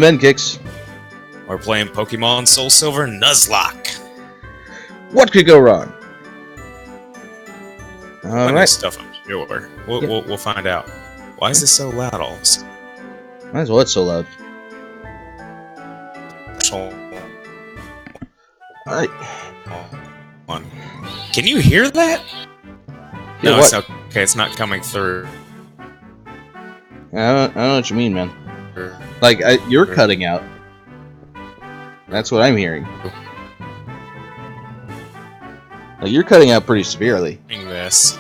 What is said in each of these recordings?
Men Kicks. We're playing Pokemon Soul Silver Nuzlocke. What could go wrong? Plenty Alright. of stuff, I'm sure. We'll find out. Why is this so loud all of a sudden? Might as well, it's so loud. Alright. Can you hear that? Yeah, No, what? it's okay. It's not coming through. I don't know what you mean, man. Like, you're cutting out. That's what I'm hearing. Like, you're cutting out pretty severely. This.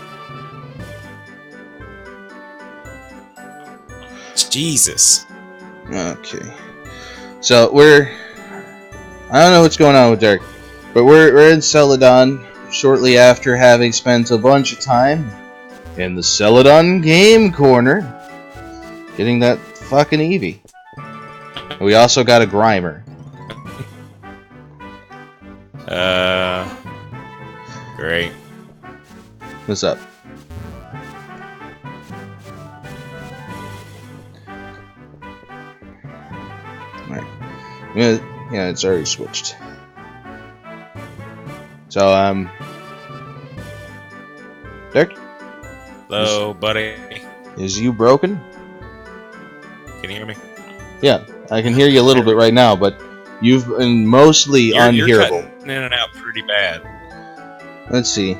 Jesus. Okay. So, I don't know what's going on with Derek, but we're in Celadon shortly after having spent a bunch of time in the Celadon Game Corner getting that fucking Eevee. We also got a Grimer. Great. What's up? Alright. Yeah, it's already switched. So, Derek? Hello, buddy. Is you broken? Can you hear me? Yeah, I can hear you a little bit right now, but you've been mostly unhearable. You're cutting in and out pretty bad. Let's see.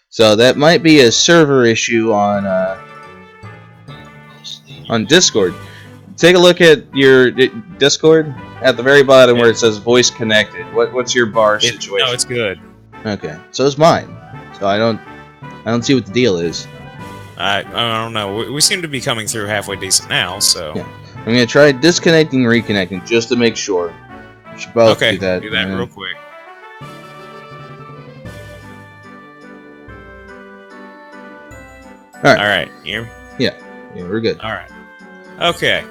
So that might be a server issue on Discord. Take a look at your Discord at the very bottom where it says voice connected. What's your bar situation? No, it's good. Okay, so is mine. So I don't see what the deal is. I don't know. We seem to be coming through halfway decent now, so. Yeah. I'm gonna try disconnecting, reconnecting just to make sure. We should both okay, do that. real quick. All right. All right. You hear me? Yeah, we're good. All right. Okay.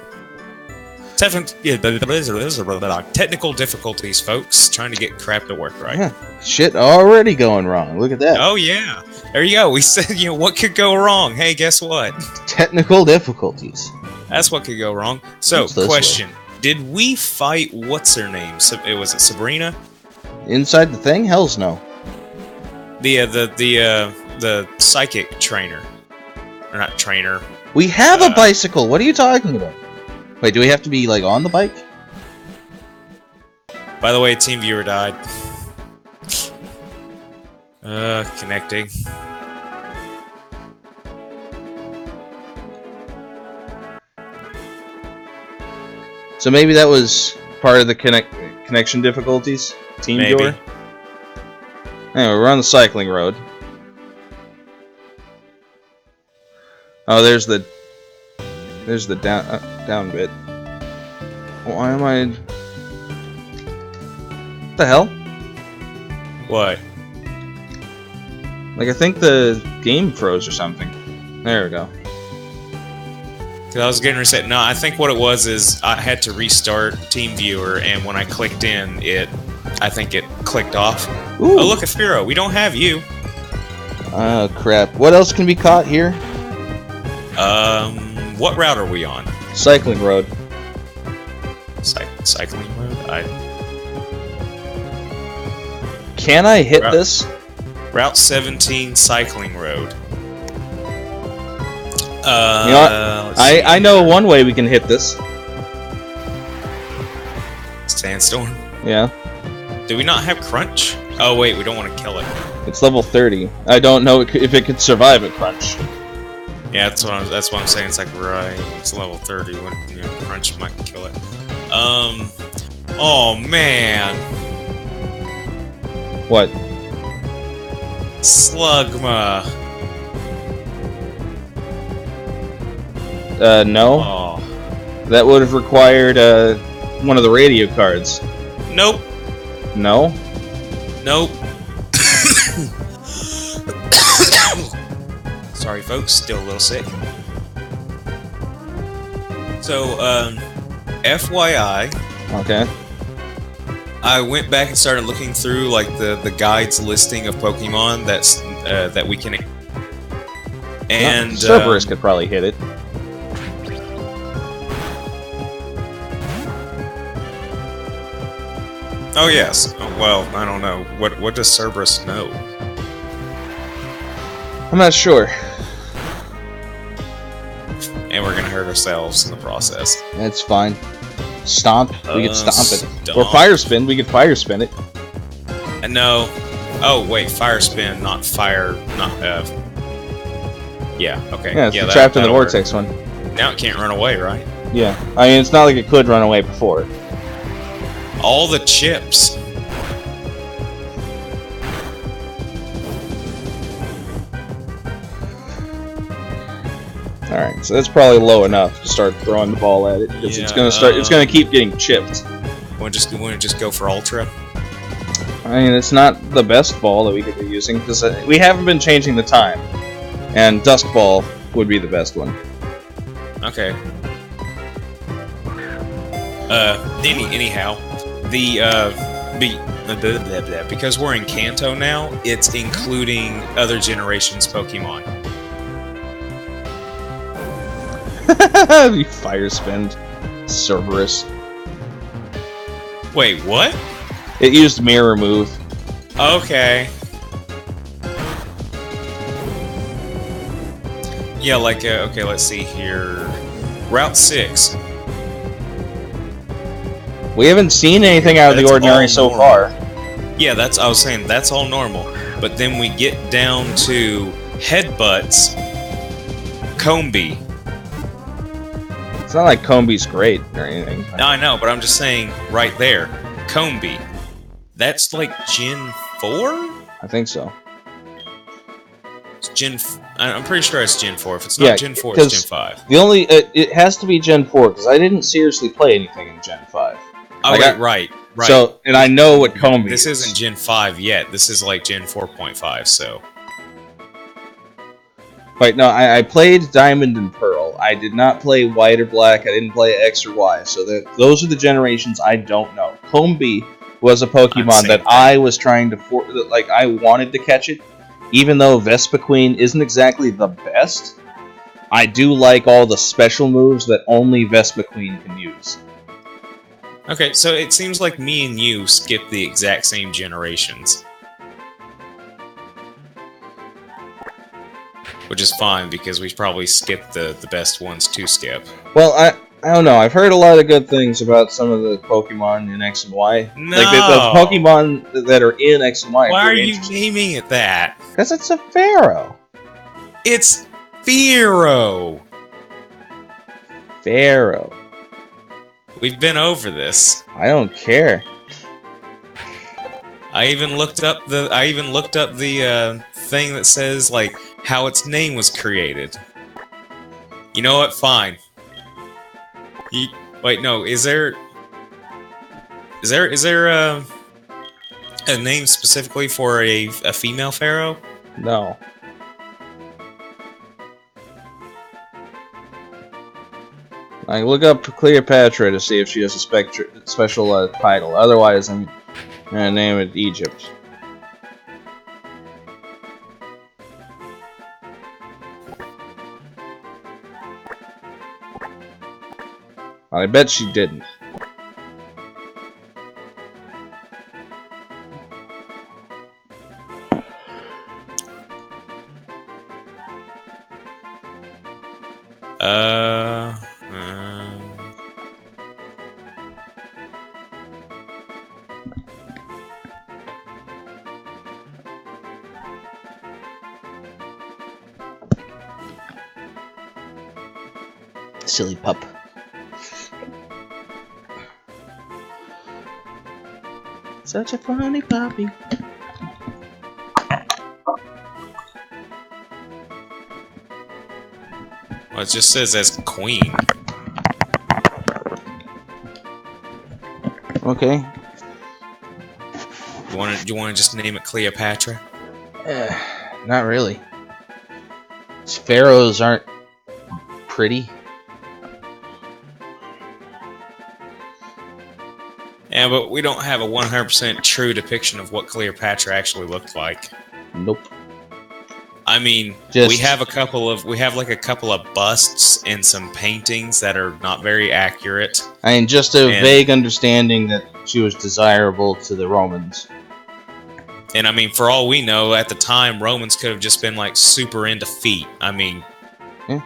Technical difficulties, folks. Trying to get crap to work right. Yeah. Shit already going wrong. Look at that. Oh yeah. There you go. We said, what could go wrong? Hey, guess what? Technical difficulties. That's what could go wrong. So, What's this question: did we fight? What's her name? Was it Sabrina? Inside the thing? Hell's no. The psychic trainer, or not trainer? We have a bicycle. What are you talking about? Wait, do we have to be like on the bike? By the way, team viewer died. Connecting. So maybe that was part of the connection difficulties. Team Maybe. viewer. Anyway, we're on the cycling road. Oh, there's the down bit. Why am I? What the hell? What? Like, I think the game froze or something. There we go. Because I was getting reset. No, I think what it was is I had to restart TeamViewer, and when I clicked in, I think it clicked off. Ooh. Oh, look, a Pharaoh. We don't have you. Oh, crap. What else can be caught here? What route are we on? Cycling road. Cycling road? Can I hit this? Route 17 cycling road. You know what? I know one way we can hit this. Sandstorm? Yeah. Do we not have Crunch? Oh wait, we don't want to kill it. It's level 30. I don't know if it could survive a Crunch. Yeah, that's what I'm saying. It's like, right, it's level 30 when Crunch might kill it. Oh man. What? Slugma. No. Oh. That would have required one of the radio cards. Nope. No? Nope. Sorry, folks. Still a little sick. So, FYI. Okay. I went back and started looking through like the guide's listing of Pokemon that we can. And Cerberus could probably hit it. Oh yes. Well, I don't know. What does Cerberus know? I'm not sure. And we're gonna hurt ourselves in the process. That's fine. Stomp. We could stomp it. Stomp. Or fire spin. We could fire spin it. No. Oh wait, fire spin, not fire. Not Yeah. Okay. Yeah, it's trapped in the vortex one. Now it can't run away, right? Yeah. I mean, it's not like it could run away before. All the chips. Alright, so that's probably low enough to start throwing the ball at it, because it's gonna keep getting chipped. Want to just go for ultra? I mean, it's not the best ball that we could be using, because we haven't been changing the time. And Dusk Ball would be the best one. Okay. Anyhow, because we're in Kanto now, it's including other generations Pokemon. You fire spin, Cerberus. Wait, what? It used Mirror Move. Okay. Yeah, like, okay, let's see here. Route 6. We haven't seen anything out of the ordinary so far. Yeah, I was saying, that's all normal. But then we get down to Headbutts, Combee. It's not like Combee's great or anything. No, I know, but I'm just saying, right there, Combee. That's like Gen 4? I think so. It's I'm pretty sure it's Gen 4. If it's not Gen 4, it's Gen 5. The only it has to be Gen 4 because I didn't seriously play anything in Gen 5. Oh, like right. So, and I know what Combee is. This isn't Gen 5 yet. This is like Gen 4.5. So. Wait, no, I played Diamond and Pearl. I did not play White or Black. I didn't play X or Y. So those are the generations I don't know. Combee was a Pokemon that I was trying to I wanted to catch it. Even though Vespiquen isn't exactly the best, I do like all the special moves that only Vespiquen can use. Okay, so it seems like me and you skipped the exact same generations. Which is fine, because we probably skipped the best ones to skip. Well, I don't know. I've heard a lot of good things about some of the Pokemon in X and Y. No! Like, the Pokemon that are in X and Y. Why are you naming it that? Because it's a Pharaoh. It's Pharaoh. Pharaoh. We've been over this. I don't care. I even looked up the thing that says like how its name was created. You know what? Fine. Wait, no. Is there a name specifically for a female pharaoh? No. I look up Cleopatra to see if she has a special title. Otherwise, I'm gonna name it Egypt. I bet she didn't. Silly pup. Such a funny puppy. Well, it just says as queen. Okay. You want to just name it Cleopatra? Not really. Pharaohs aren't pretty. Yeah, but we don't have a 100% true depiction of what Cleopatra actually looked like. Nope. I mean, we have a couple of busts and some paintings that are not very accurate. I mean, just a vague understanding that she was desirable to the Romans. And I mean, for all we know, at the time, Romans could have just been like super into feet. I mean, yeah.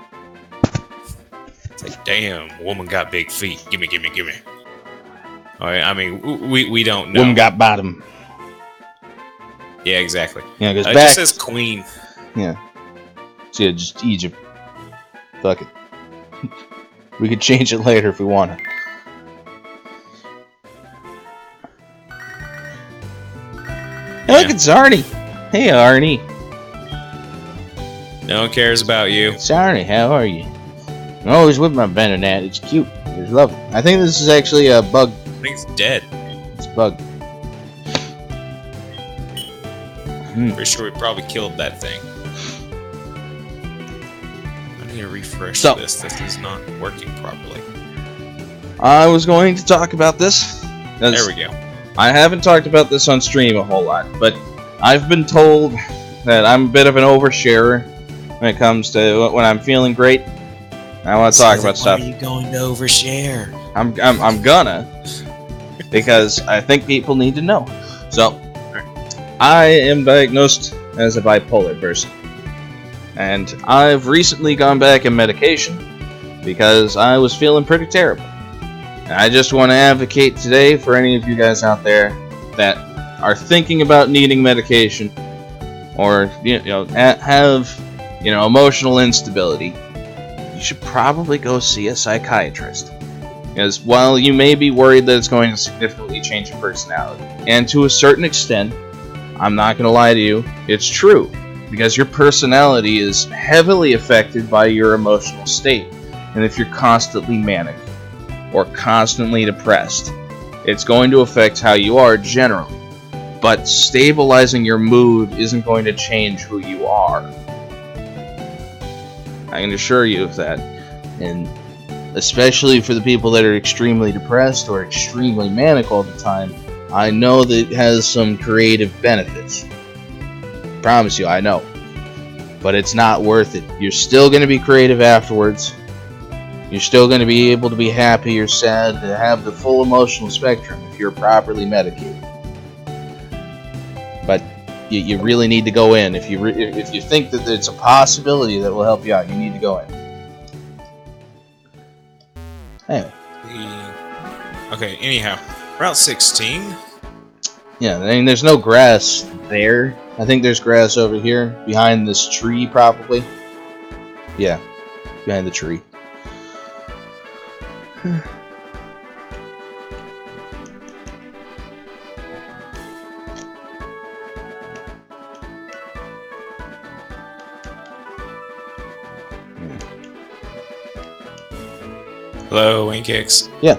It's like, damn, woman got big feet. Gimme. All right, I mean, we don't know. Woman got bottom. Yeah, exactly. Yeah, because it just says queen. Yeah. So yeah, just Egypt. Fuck it. We could change it later if we want to. Look, it's Arnie. Hey, Arnie. No one cares about you. It's Arnie. How are you? I'm always with my Benonat. It's cute. It's lovely. I think this is actually a bug. I think it's dead. It's a bug. Pretty sure we probably killed that thing. I need to refresh this. This is not working properly. I was going to talk about this. There we go. I haven't talked about this on stream a whole lot, but I've been told that I'm a bit of an oversharer when it comes to when I'm feeling great. I want to talk about stuff. Why are you going to overshare? I'm gonna, because I think people need to know. So, I am diagnosed as a bipolar person, and I've recently gone back on medication because I was feeling pretty terrible. And I just want to advocate today for any of you guys out there that are thinking about needing medication, or have emotional instability. You should probably go see a psychiatrist. Because while you may be worried that it's going to significantly change your personality, and to a certain extent, I'm not going to lie to you, it's true. Because your personality is heavily affected by your emotional state. And if you're constantly manic, or constantly depressed, it's going to affect how you are generally. But stabilizing your mood isn't going to change who you are. I can assure you of that. And especially for the people that are extremely depressed or extremely manic all the time, I know that it has some creative benefits. Promise you, I know. But it's not worth it. You're still going to be creative afterwards. You're still going to be able to be happy or sad, to have the full emotional spectrum if you're properly medicated. But you really need to go in. If you think that it's a possibility that will help you out, you need to go in. Anyway. Okay, anyhow. Route 16? Yeah, I mean, there's no grass there. I think there's grass over here, behind this tree, probably. Yeah, behind the tree. Hello, Winkix. Yeah.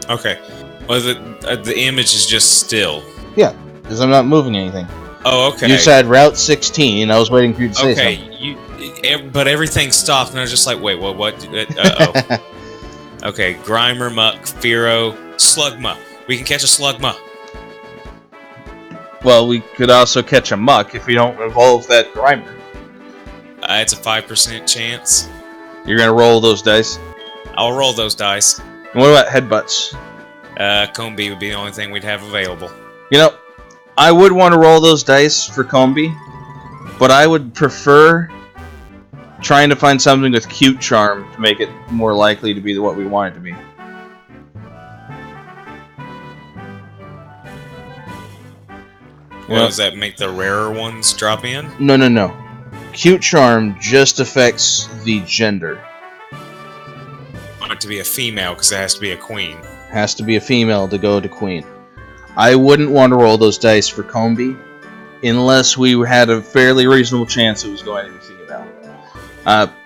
Okay. Well, the image is just still. Yeah, because I'm not moving anything. Oh, okay. You said Route 16. I was waiting for you to say something. Okay, but everything stopped, and I was just like, wait, what? Uh-oh. Okay, Grimer, Muck, Firo, Slugma. We can catch a Slugma. Well, we could also catch a Muck if we don't evolve that Grimer. It's a 5% chance. You're gonna roll those dice? I'll roll those dice. And what about headbutts? Combi would be the only thing we'd have available. You know, I would want to roll those dice for Combi, but I would prefer trying to find something with Cute Charm to make it more likely to be what we want it to be. Well, does that make the rarer ones drop in? No. Cute Charm just affects the gender. I want it to be a female because it has to be a queen. Has to be a female to go to queen. I wouldn't want to roll those dice for Combi unless we had a fairly reasonable chance it was going to be female.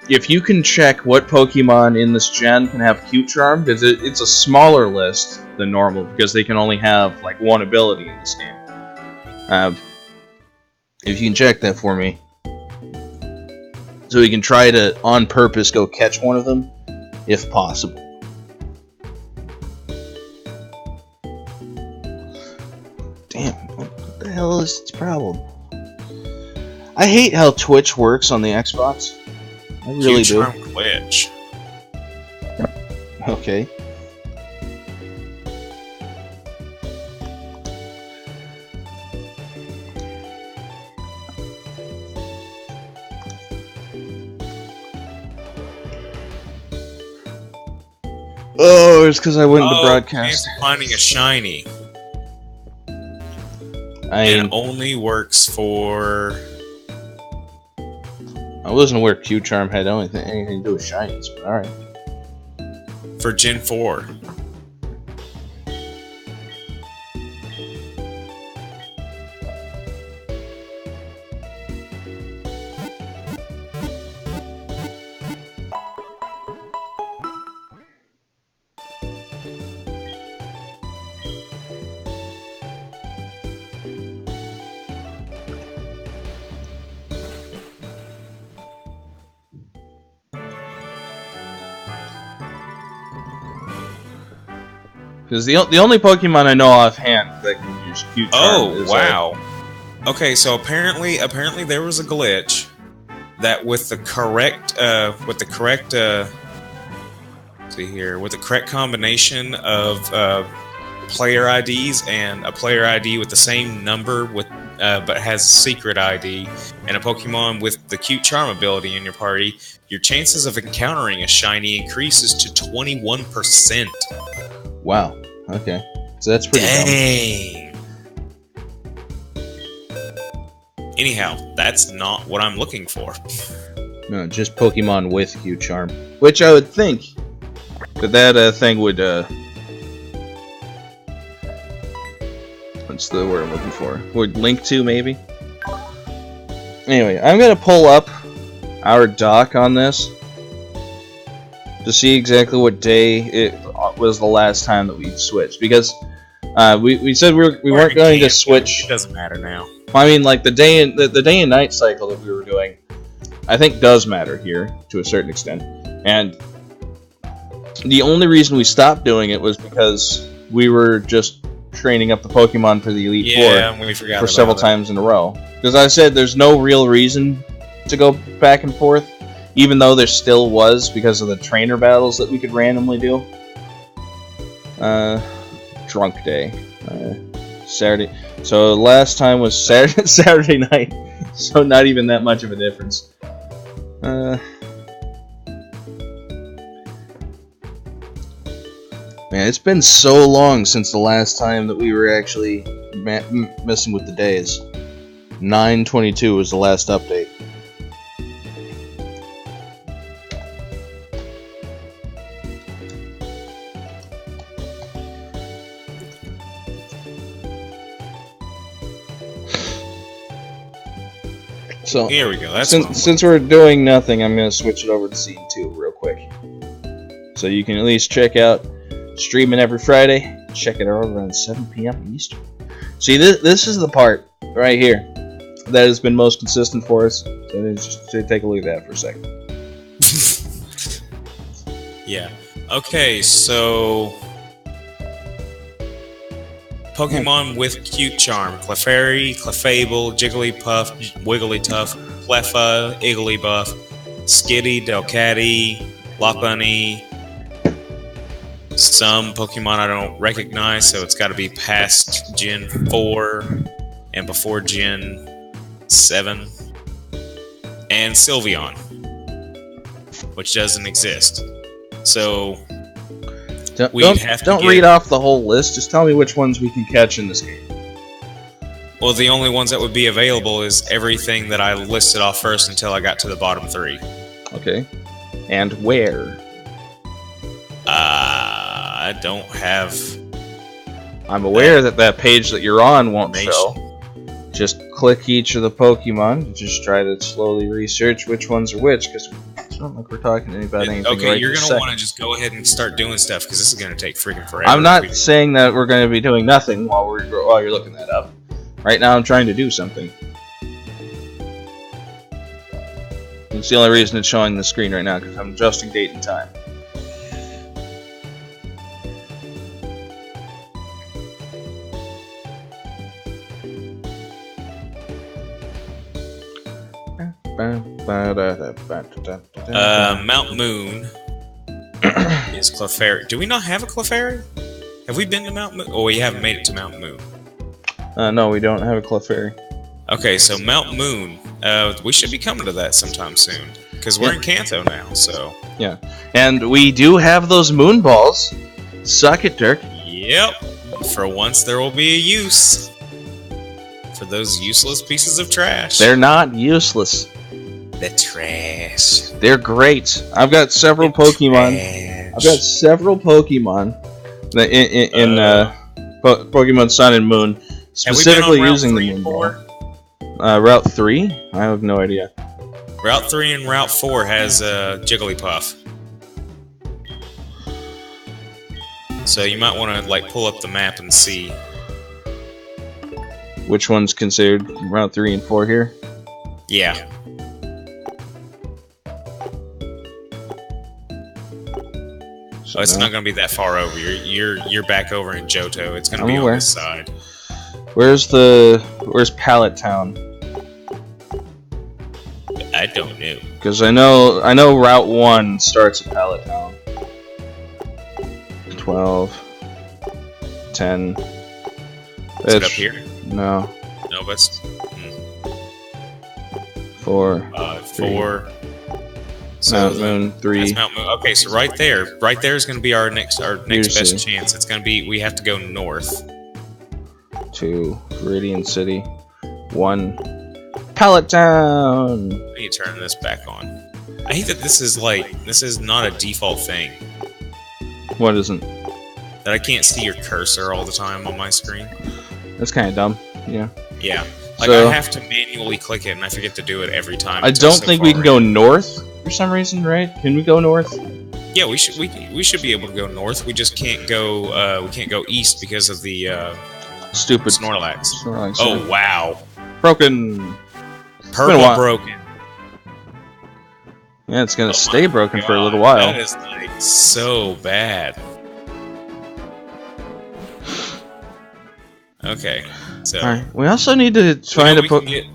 If you can check what Pokemon in this gen can have Cute Charm, because it's a smaller list than normal, because they can only have like one ability in this game. If you can check that for me, so we can try to, on purpose, go catch one of them, if possible. Damn, what the hell is its problem? I hate how Twitch works on the Xbox. I really do. Cute Charm glitch. Okay. Oh, it's because I went into Oh, broadcast. chance of finding a shiny. I And mean, it only works for... I wasn't aware Q Charm had anything to do with shinies, but alright. for Gen 4. Because the only Pokemon I know offhand that can use Q Charm is... wow. Okay, so apparently there was a glitch that with the correct combination of player IDs and a player ID with the same number with but has secret ID and a Pokemon with the Cute Charm ability in your party, your chances of encountering a shiny increases to 21%. Wow. Okay. So that's pretty Dang. Anyhow, that's not what I'm looking for. dumb. No, just Pokemon with Q Charm. Which I would think that thing would, what's the word I'm looking for? Would link to, maybe? Anyway, I'm gonna pull up our doc on this to see exactly what day it was the last time that we switched, because we said we weren't going to switch. It doesn't matter now. I mean, like the day and night cycle that we were doing, I think does matter here to a certain extent, and the only reason we stopped doing it was because we were just training up the Pokemon for the Elite Four we forgot for several times in a row. Because I said there's no real reason to go back and forth, even though there still was because of the trainer battles that we could randomly do. Drunk day. Saturday. So last time was Saturday night, so not even that much of a difference. Man, it's been so long since the last time that we were actually messing with the days. 9/22 was the last update. So here we go. That's since we're doing nothing, I'm gonna switch it over to Scene 2 real quick, so you can at least check out streaming every Friday. Check it out around 7 p.m. Eastern. See, this is the part right here that has been most consistent for us. So just take a look at that for a second. Yeah. Okay, so Pokemon with Cute Charm: Clefairy, Clefable, Jigglypuff, Wigglytuff, Cleffa, Igglybuff, Skitty, Delcatty, Lopunny. Some Pokemon I don't recognize, so it's got to be past Gen 4 and before Gen 7. And Sylveon, which doesn't exist. So don't read off the whole list. Just tell me which ones we can catch in this game. Well, the only ones that would be available is everything that I listed off first until I got to the bottom 3. Okay. And where? I don't have... I'm aware that page that you're on won't show. Just click each of the Pokemon. Just try to slowly research which ones are which, because it's not like we're talking about anything. Okay, right you're going to want to just go ahead and start doing stuff, because this is going to take freaking forever. I'm not saying that we're going to be doing nothing while you're looking that up. Right now I'm trying to do something. It's the only reason it's showing the screen right now, because I'm adjusting date and time. Mount Moon is Clefairy. Do we not have a Clefairy? Have we been to Mount Moon? Oh, we haven't made it to Mount Moon. No, we don't have a Clefairy. Okay, so Mount Moon. We should be coming to that sometime soon. because we're in Kanto now, so... Yeah. And we do have those moon balls. Suck it, Dirk. Yep. For once, there will be a use for those useless pieces of trash. They're not useless. The trash. They're great. I've got several Pokemon. I've got several Pokemon in Pokemon Sun and Moon, specifically using the moon ball. Route 3? I have no idea. Route 3 and Route 4 has Jigglypuff. So you might want to like pull up the map and see which one's considered Route 3 and 4 here. Yeah. So it's not going to be that far over. You're back over in Johto. It's going to be on this side. Where's Pallet Town? I don't know. Because I know Route 1 starts at Pallet Town. 12, 10. Is it up here? No. No, but it's 4. 4. So Mount Moon 3. That's Mount Moon. Okay, so right there is going to be our next best chance. It's going to be we have to go north. 2. Viridian City. 1. Pallet Town. I need to turn this back on. I hate that this is not a default thing. What isn't? That I can't see your cursor all the time on my screen. That's kind of dumb. Yeah. Yeah. Like So, I have to manually click it, and I forget to do it every time. I don't think we can go north for some reason, right? Can we go north? Yeah, we should be able to go north. We just can't go. We can't go east because of the stupid Snorlax. Oh wow! Broken. Purple broken. Yeah, it's gonna stay broken for a little while. That is like so bad. Okay, so Alright, we also need to find a we can get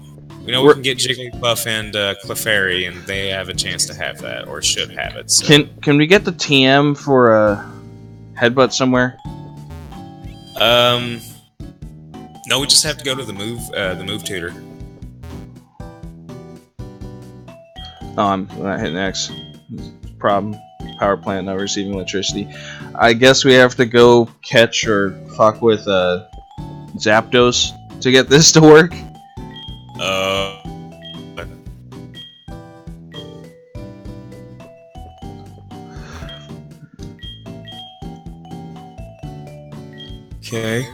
Jigglypuff and Clefairy, and they have a chance to have that, or should have it. So. Can we get the TM for a headbutt somewhere? No, we just have to go to the move tutor. Oh, I'm not hitting X. Problem. Power plant not receiving electricity. I guess we have to go catch or fuck with Zapdos to get this to work. Okay.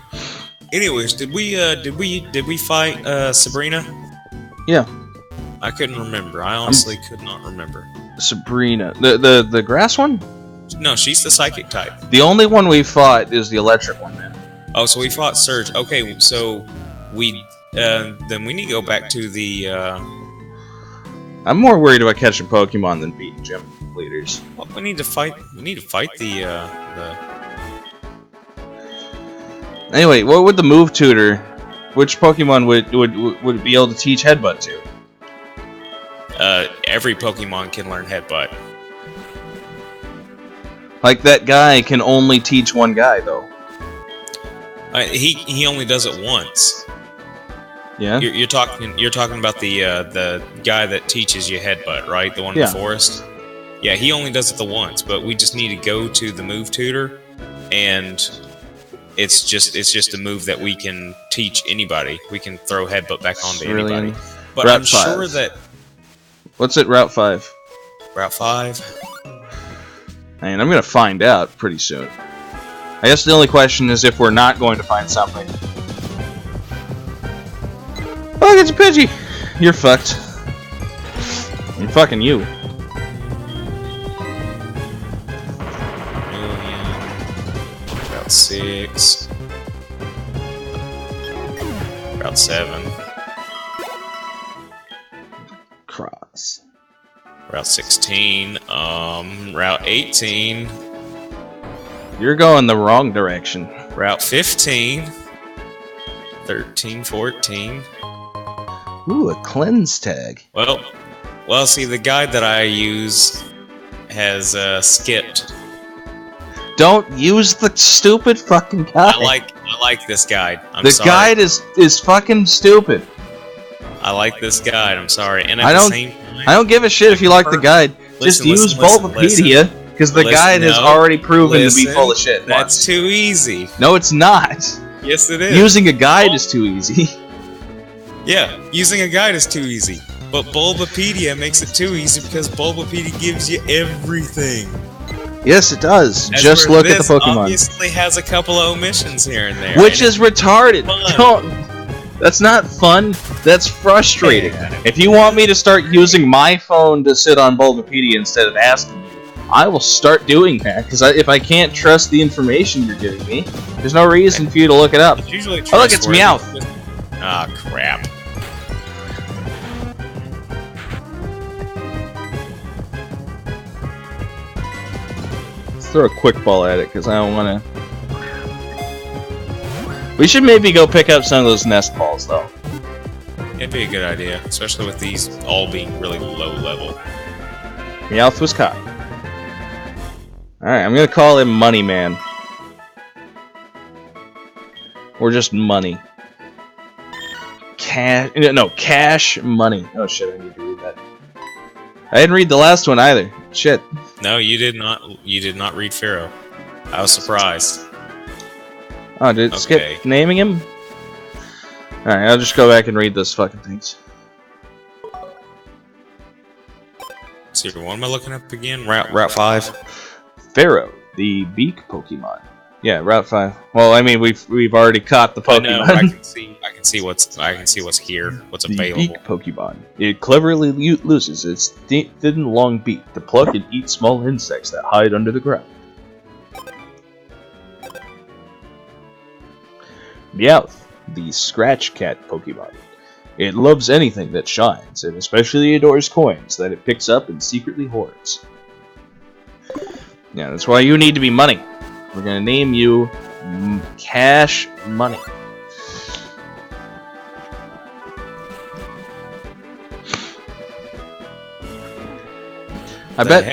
Anyways, did we fight Sabrina? Yeah. I couldn't remember. I honestly could not remember. Sabrina, the grass one? No, she's the psychic type. The only one we fought is the electric one, man. Oh, so we fought Surge. Okay, so we then we need to go back to the. I'm more worried about catching Pokemon than beating gym leaders. Well, we need to fight. We need to fight the. Anyway, what would the move tutor? Which Pokemon would be able to teach Headbutt to? Every Pokemon can learn Headbutt. Like that guy can only teach one guy though. He only does it once. Yeah. You're talking about the guy that teaches you Headbutt, right? The one in the forest. Yeah, he only does it the once, but we just need to go to the move tutor, and it's just a move that we can teach anybody. We can throw Headbutt back onto anybody. But Route I'm 5. sure that. What's it? Route 5. Route 5. And I'm gonna find out pretty soon. I guess the only question is if we're not going to find something. Oh, it's a Pidgey! You're fucked. I'm fucking you. Route 6. Route 7. Cross. Route 16. Route 18. You're going the wrong direction. Route 15. 13, 14. Ooh, a cleanse tag. Well, see, the guide that I use has skipped. Don't use the stupid fucking guide. I like this guide. I'm the sorry. guide is fucking stupid. I like this guide. I'm sorry. And at the same time, I don't give a shit if you like the guide. Just use Bulbapedia, because the guide has already proven to be full of shit. That's too easy. No, it's not. Yes, it is. Using a guide is too easy. Yeah, using a guide is too easy. But Bulbapedia makes it too easy because Bulbapedia gives you everything. Yes, it does. Just look at the Pokemon. Obviously has a couple of omissions here and there. Which is retarded. That's not fun. That's frustrating. If you want me to start using my phone to sit on Bulbapedia instead of asking you, I will start doing that. Because if I can't trust the information you're giving me, there's no reason for you to look it up. It's usually oh, look, it's Meowth. Ah, crap. Let's throw a quick ball at it, because I don't want to... We should maybe go pick up some of those nest balls, though. It'd be a good idea, especially with these all being really low level. Meowth was caught. Alright, I'm gonna call him Money Man. Or just Money. Cash Money. Oh shit, I need to read that. I didn't read the last one either. Shit. No, you did not. You did not read Pharaoh. I was surprised. Oh, did it skip naming him? Alright, I'll just go back and read those fucking things. So, what am I looking up again? Route 5? Pharaoh, the beak Pokemon. Yeah, Route 5. Well, I mean, we've already caught the Pokemon. I can see what's here, what's available. The beak Pokemon. It cleverly loses its thin, long beak to pluck and eat small insects that hide under the ground. Meowth, the Scratch Cat Pokemon. It loves anything that shines, and especially adores coins that it picks up and secretly hoards. Yeah, that's why you need to be Money. We're gonna name you Cash Money. I bet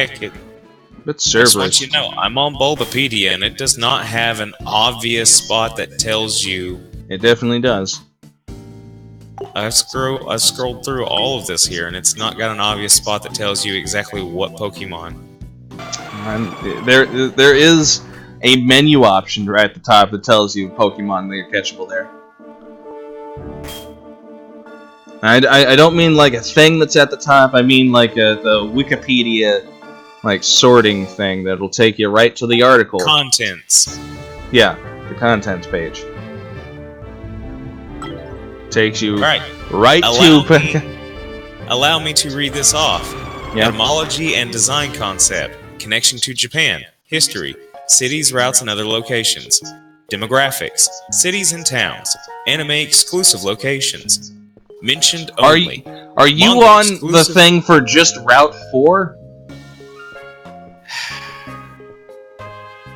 Cerberus. Just want you to know, I'm on Bulbapedia, and it does not have an obvious spot that tells you. It definitely does. I've scrolled through all of this here, and it's not got an obvious spot that tells you exactly what Pokemon. There is a menu option right at the top that tells you Pokemon that are catchable there. I don't mean like a thing that's at the top. I mean like the Wikipedia like sorting thing that'll take you right to the article. Contents. Yeah, the contents page. Takes you right to... Allow me to read this off. Yeah. Etymology and design concept. Connection to Japan. History. Cities, routes, and other locations. Demographics. Cities and towns. Anime exclusive locations. Mentioned only. Are you on the thing for just Route 4?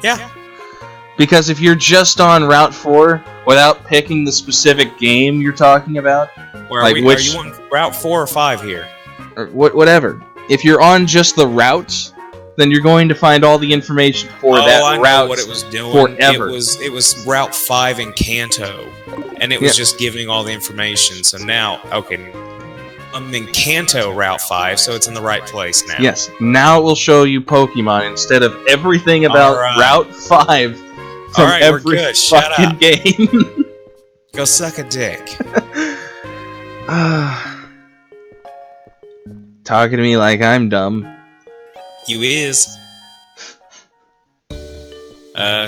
Yeah. Because if you're just on Route 4 without picking the specific game you're talking about, are you on Route 4 or 5 here? Or whatever. If you're on just the routes, then you're going to find all the information for that route. I know what it was doing. Forever. It was Route 5 in Kanto, and it was just giving all the information. So now, okay, I'm in Kanto Route 5, so it's in the right place now. Yes, now it will show you Pokemon instead of everything about Route 5 from every fucking game. Go suck a dick. Talking to me like I'm dumb. You is.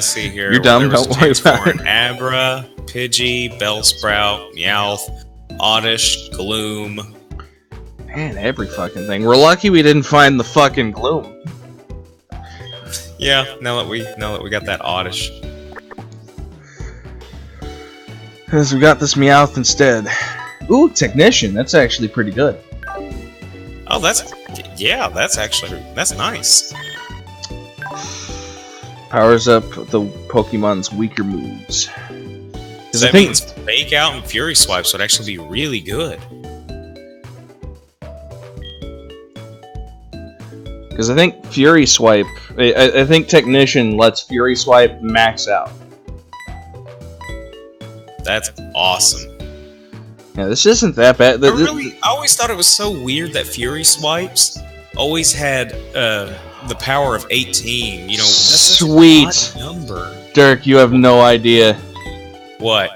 See here. You're dumb, don't worry about it. Abra, Pidgey, Bellsprout, Meowth, Oddish, Gloom. Man, every fucking thing. We're lucky we didn't find the fucking Gloom. Yeah, now that we got that Oddish. Because we got this Meowth instead. Ooh, Technician. That's actually pretty good. Oh, that's nice. Powers up the Pokemon's weaker moves. So that means Fake Out and Fury Swipes would actually be really good. Because I think Fury Swipe... I think Technician lets Fury Swipe max out. That's awesome. Yeah, this isn't that bad. I always thought it was so weird that Fury Swipes always had the power of 18. You know, that's sweet such an odd number. Dirk, you have no idea. What?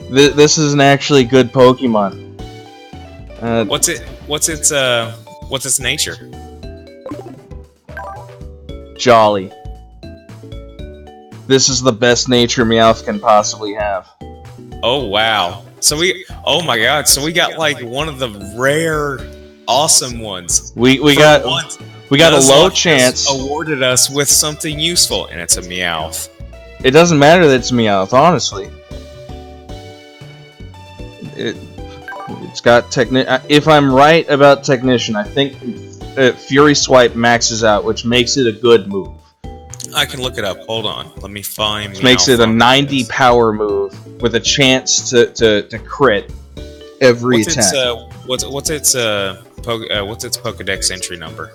This is an actually good Pokemon. What's its nature? Jolly. This is the best nature Meowth can possibly have. Oh wow! Oh my god! So we got like one of the rare, awesome ones. We got a low chance. Awarded us with something useful, and it's a Meowth. It doesn't matter that it's Meowth, honestly. It's got if I'm right about Technician, I think Fury Swipe maxes out, which makes it a good move. I can look it up. Hold on. Let me find. Which makes it a 90 power move with a chance to crit every attack. What's its Pokedex entry number?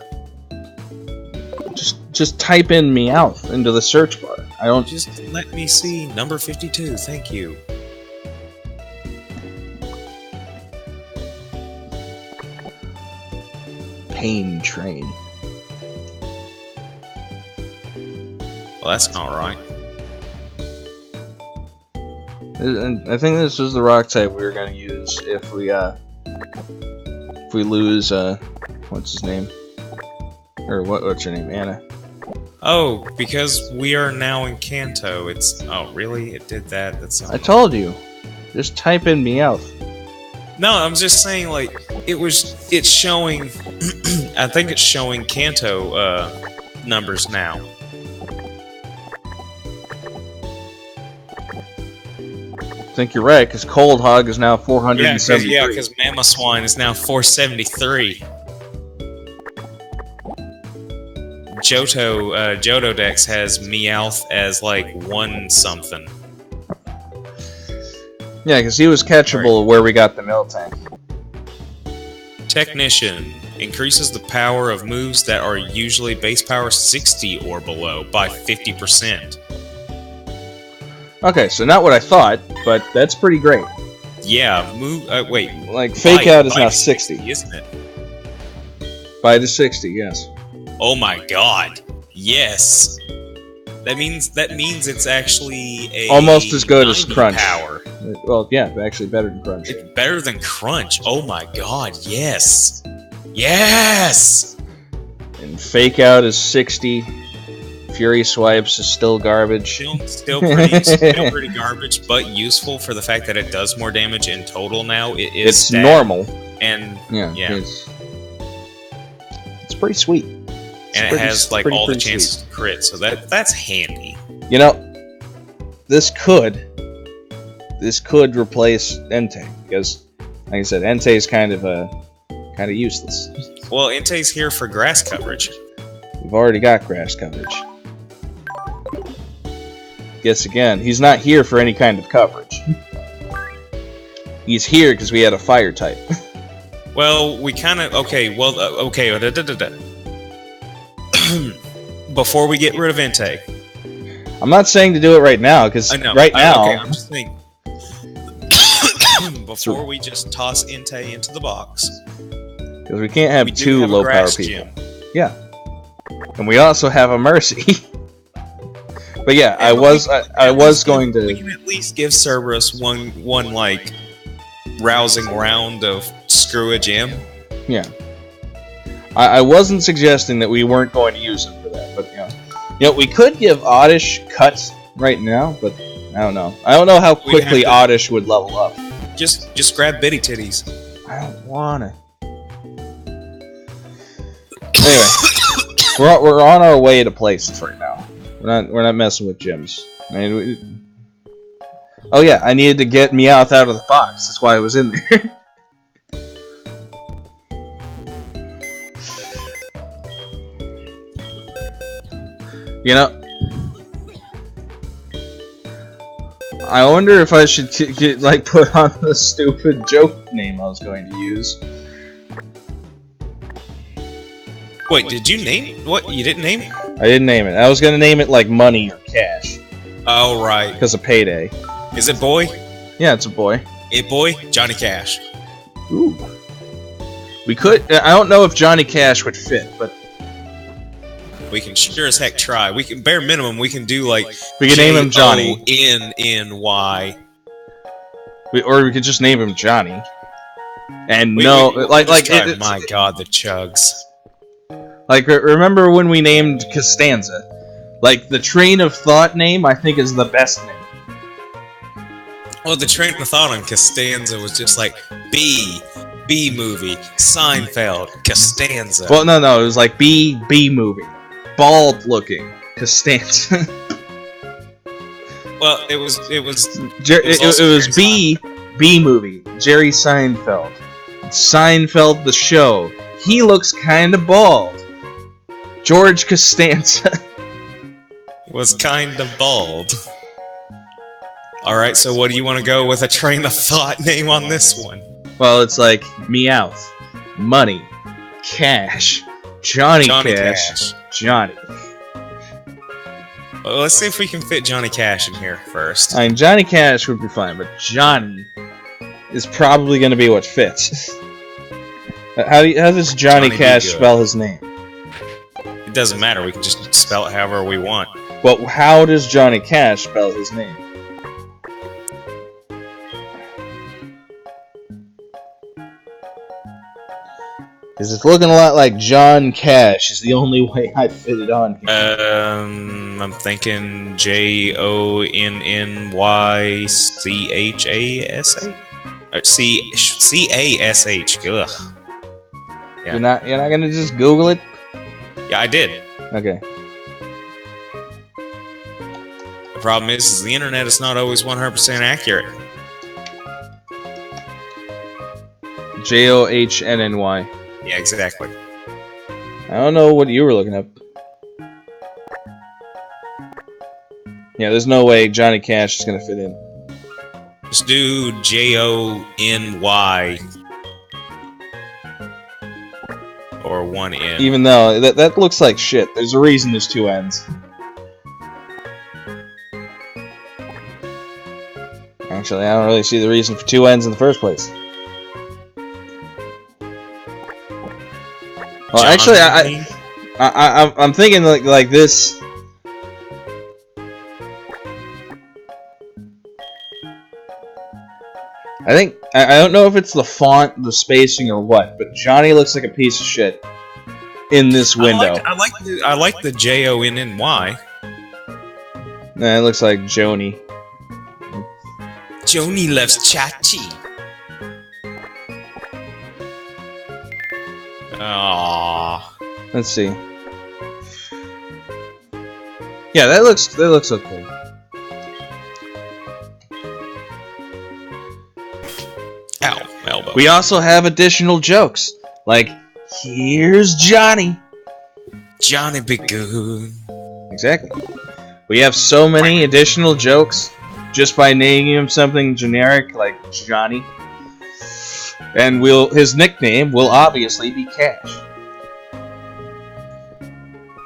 Just type in Meowth into the search bar. I don't. Just let me see. Number 52. Thank you. Pain Train. Well, that's not right. I think this was the rock type we were going to use if we lose what's his name, or what's your name, Anna? Oh, because we are now in Kanto. Oh really? It did that. I told you. Just type in Meowth. No, I'm just saying, like, it's showing, I think it's showing Kanto, numbers now. I think you're right, because Cold Hog is now 473. Yeah, because Mamoswine is now 473. Johto Dex has Meowth as, like, 1 something. Yeah, because he was catchable where we got the Miltank. Technician increases the power of moves that are usually base power 60 or below by 50%. Okay, so not what I thought, but that's pretty great. Yeah, wait. Like, Fake Out is now 60. Isn't it? Bite is 60, yes. Oh my god. Yes. That means it's actually a almost as good as Crunch. Power. Well, yeah, actually better than Crunch. It's better than Crunch. Oh my god, yes. Yes! And Fake Out is 60. Fury Swipes is still garbage. Still pretty garbage, but useful for the fact that it does more damage in total now. It's normal. And yeah. It's pretty sweet. And it has like all the chances to crit, so that's handy. You know, this could replace Entei, because, like I said, Entei is kind of useless. Well, Entei's here for grass coverage. We've already got grass coverage. Guess again, he's not here for any kind of coverage. He's here because we had a fire type. Well, we kind of okay. Before we get rid of Entei, I'm not saying to do it right now, because right now. Okay, I'm just saying. Before we just toss Entei into the box, because we can't have two low power people. Yeah, and we also have a Mercy. But yeah, I was going to. We can at least give Cerberus one like rousing round of screw a gym. Yeah. I wasn't suggesting that we weren't going to use him for that, but you know, we could give Oddish cuts right now, but I don't know. I don't know how quickly Oddish would level up. Just grab bitty titties. I don't wanna. Anyway, we're on our way to places right now. We're not messing with gyms. I mean, oh yeah, I needed to get Meowth out of the box. That's why I was in there. You know, I wonder if I should put on the stupid joke name I was going to use. Wait, did you name what? You didn't name it? I didn't name it. I was going to name it like Money or Cash. Oh right. Because of payday. Is it boy? Yeah, it's a boy. It boy, Johnny Cash. Ooh. We could. I don't know if Johnny Cash would fit, but we can sure as heck try. We can bare minimum. We can do like we can name him Johnny. J-O-N-N-Y. Or we could just name him Johnny. And my God, the Chugs. Like, remember when we named Costanza? Like, the train of thought name, I think, is the best name. Well, the train of thought on Costanza was just like B-movie, Seinfeld, Costanza. Well, no, it was like B-movie. Bald-looking Costanza. Well, it was B-movie. Jerry Seinfeld. Seinfeld the show. He looks kinda bald. George Costanza. Was kinda bald. Alright, so what do you want to go with a train of thought name on this one? Well, it's like Meowth, Money, Cash, Johnny Cash, Johnny. Well, let's see if we can fit Johnny Cash in here first. I mean, Johnny Cash would be fine, but Johnny is probably going to be what fits. How does Johnny Cash spell his name? It doesn't matter. We can just spell it however we want. But how does Johnny Cash spell his name? Because it's looking a lot like John Cash is the only way I'd fit it on here. I'm thinking Jonnyscha? C-A-S-H. Ugh. Yeah. You're not gonna just Google it? Yeah, I did. Okay. The problem is the internet is not always 100% accurate. Johnnny. Yeah, exactly. I don't know what you were looking up. Yeah, there's no way Johnny Cash is gonna fit in. Just do Jony. Or one N. Even though that looks like shit. There's a reason there's two N's. Actually, I don't really see the reason for two N's in the first place. Well, actually, I'm thinking like this. I don't know if it's the font, the spacing, or what, but Johnny looks like a piece of shit in this window. I like the Jonny. Nah, it looks like Joni. Joni loves Chachi. Aww. Let's see. Yeah, that looks okay. Ow, elbow. We also have additional jokes, like here's Johnny. Johnny be good. Exactly. We have so many additional jokes just by naming him something generic like Johnny. And his nickname will obviously be Cash.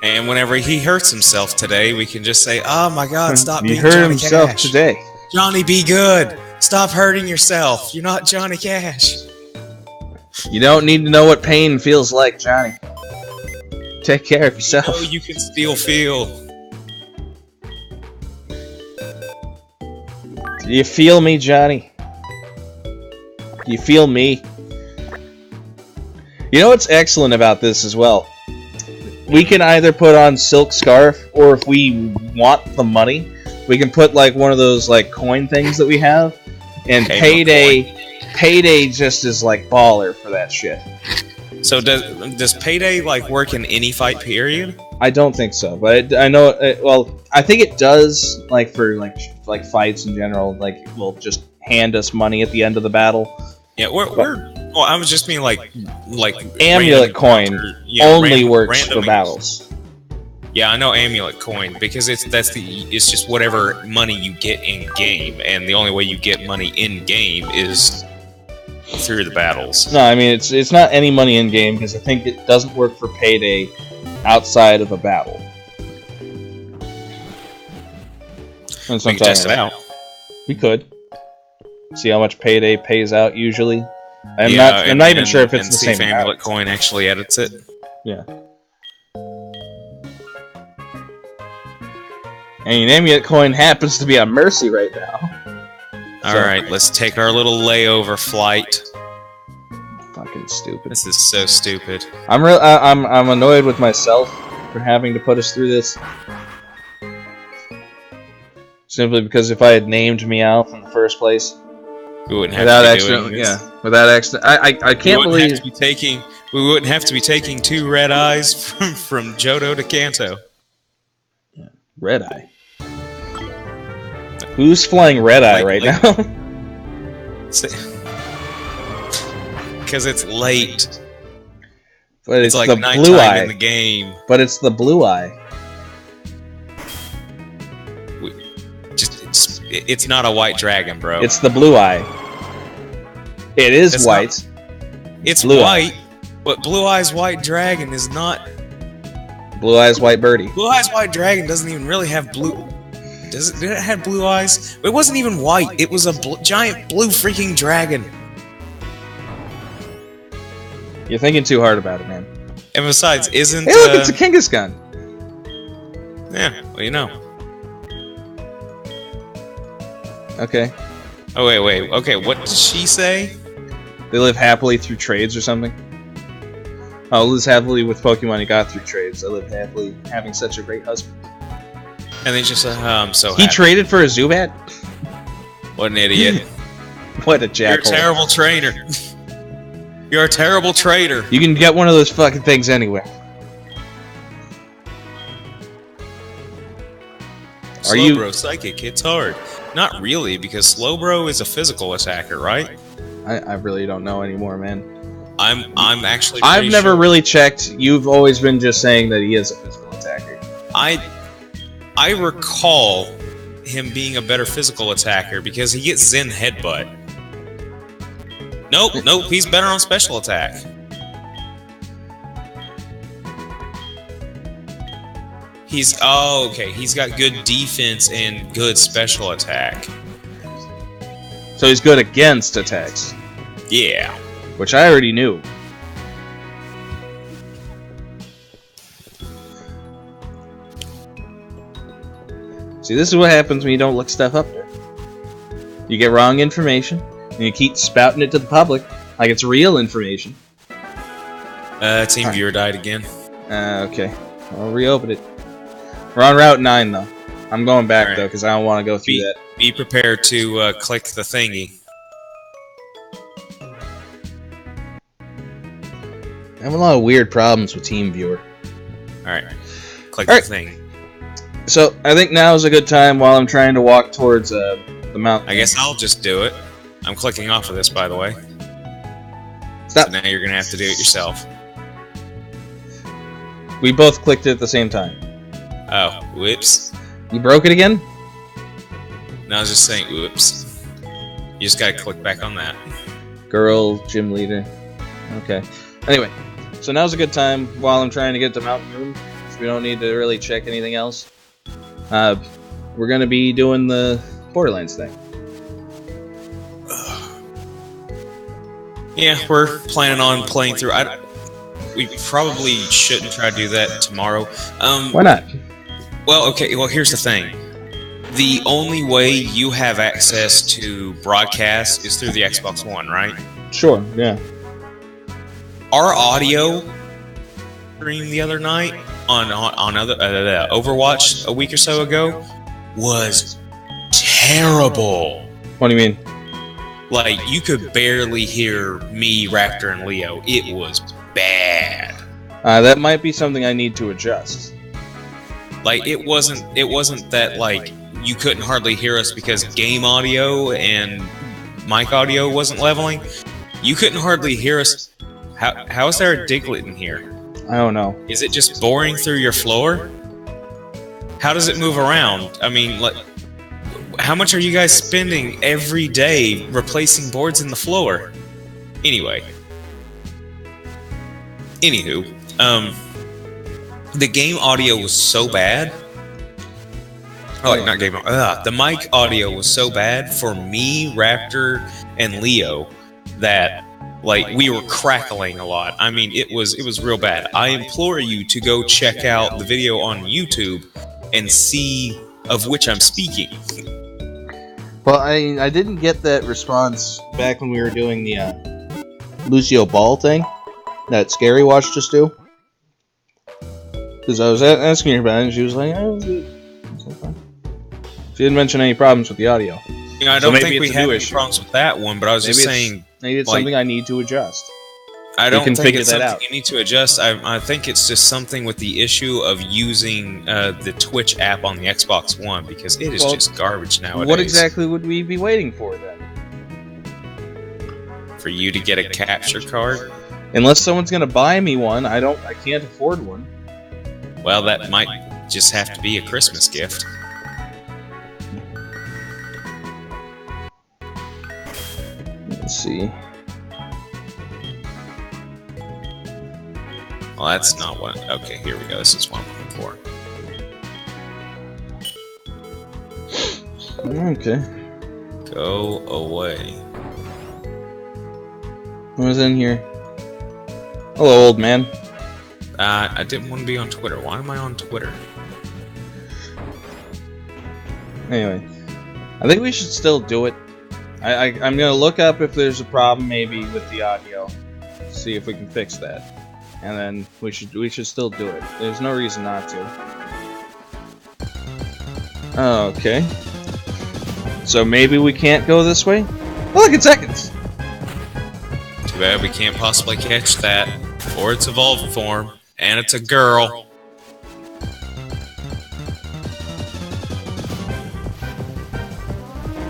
And whenever he hurts himself today, we can just say, "Oh my God, stop being Johnny Cash." He hurt himself Cash today. Johnny, be good. Stop hurting yourself. You're not Johnny Cash. You don't need to know what pain feels like, Johnny. Take care of yourself. Oh, you can still feel. Do you feel me, Johnny? Do you feel me? You know what's excellent about this as well? We can either put on Silk Scarf, or if we want the money, we can put like one of those like coin things that we have, and Payday just is like baller for that shit. So does Payday like work in any fight period? I don't think so, but I know. Well, I think it does, like for like fights in general. Like, it will just hand us money at the end of the battle. Yeah, well, I was just meaning like amulet coin only works for battles. Yeah, I know amulet coin because it's just whatever money you get in game, and the only way you get money in game is through the battles. No, I mean it's not any money in game because I think it doesn't work for Payday outside of a battle. We can test it out. We could. See how much Payday pays out usually. I'm not even sure if it's the same. See if Amulet Coin actually edits it. Yeah. And Amulet Coin happens to be on Mercy right now. Alright, let's take our little layover flight. Fucking stupid. This is so stupid. I'm annoyed with myself for having to put us through this. Simply because if I had named Meow in the first place, we wouldn't have to be doing this. Yeah, without accident. I can't believe we wouldn't have to be taking 2 red eyes from Johto to Kanto. Yeah, red eye. Who's flying red eye right now? Because it's late. But it's like the blue eye in the game. But it's the blue eye. It's not a white dragon, bro. It's the blue eye. It is white. It's blue white, but Blue Eye's white dragon is not. Blue Eye's white birdie. Blue Eye's white dragon doesn't even really have blue. Did it have blue eyes? It wasn't even white. It was a giant blue freaking dragon. You're thinking too hard about it, man. And besides, isn't... Hey, look, it's a Kangaskhan. Yeah, well, you know. Okay. Oh, wait. Okay, what did she say? They live happily through trades or something? Oh, lives happily with Pokemon he got through trades. I live happily having such a great husband. And they just so he traded for a Zubat? What an idiot. What a jackhole. You're a terrible trainer. You're a terrible trader. You can get one of those fucking things anywhere. Slowbro Psychic hits hard. Not really, because Slowbro is a physical attacker, right? I really don't know anymore, man. I'm actually I've never really checked. You've always been just saying that he is a physical attacker. I recall him being a better physical attacker because he gets Zen Headbutt. Nope, he's better on special attack. Okay, he's got good defense and good special attack. So he's good against attacks. Yeah. Which I already knew. See, this is what happens when you don't look stuff up there. You get wrong information, and you keep spouting it to the public like it's real information. Team Viewer died again. Okay. I'll reopen it. We're on Route 9, though. I'm going back, though, because I don't want to go through that. Be prepared to click the thingy. I have a lot of weird problems with Team Viewer. Alright. Click the thing. So, I think now is a good time while I'm trying to walk towards the mountain. I guess I'll just do it. I'm clicking off of this, by the way. Stop. So now you're going to have to do it yourself. We both clicked it at the same time. Oh, whoops. You broke it again? No, I was just saying, whoops. You just gotta click back on that. Girl, gym leader. Okay. Anyway, so now's a good time while I'm trying to get to Mountain Moon. So we don't need to really check anything else. We're gonna be doing the Borderlands thing. Yeah, we're planning on playing through. We probably shouldn't try to do that tomorrow. Why not? Well, okay. Well, here's the thing. The only way you have access to broadcast is through the Xbox One, right? Sure, yeah. Our audio stream the other night on other Overwatch a week or so ago was terrible. What do you mean? Like, you could barely hear me, Raptor, and Leo. It was bad. That might be something I need to adjust. Like, it wasn't that, like, you couldn't hardly hear us because game audio and mic audio wasn't leveling. You couldn't hardly hear us. How is there a Diglett in here? I don't know. Is it just boring through your floor? How does it move around? I mean, like, how much are you guys spending every day replacing boards in the floor? Anyway. Anywho, the game audio was so bad Oh, like, not game. The mic audio was so bad for me, Raptor, and Leo that like we were crackling a lot. I mean, it was real bad. I implore you to go check out the video on YouTube and see of which I'm speaking. Well, I didn't get that response back when we were doing the Lucio Ball thing that Scary watched us do. Because I was asking her about it, and she was like, "Oh, it's fine." She didn't mention any problems with the audio. You know, I don't think we had any problems with that one, but I was just saying... Maybe it's something I need to adjust. I don't think it's something you need to adjust. I think it's just something with the issue of using the Twitch app on the Xbox One, because it is just garbage nowadays. What exactly would we be waiting for, then? For you to get a capture card? Unless someone's going to buy me one, I can't afford one. Well, that might just have to be a Christmas gift. Let's see. Well, that's not what... Okay, here we go. This is what I'm looking for. Okay. Go away. What was in here? Hello, old man. I didn't want to be on Twitter. Why am I on Twitter? Anyway. I think we should still do it. I'm gonna look up if there's a problem maybe with the audio. See if we can fix that. And then we should still do it. There's no reason not to. Okay. So maybe we can't go this way? Oh, look, it's seconds! Too bad we can't possibly catch that. Or its evolved form. And it's a girl.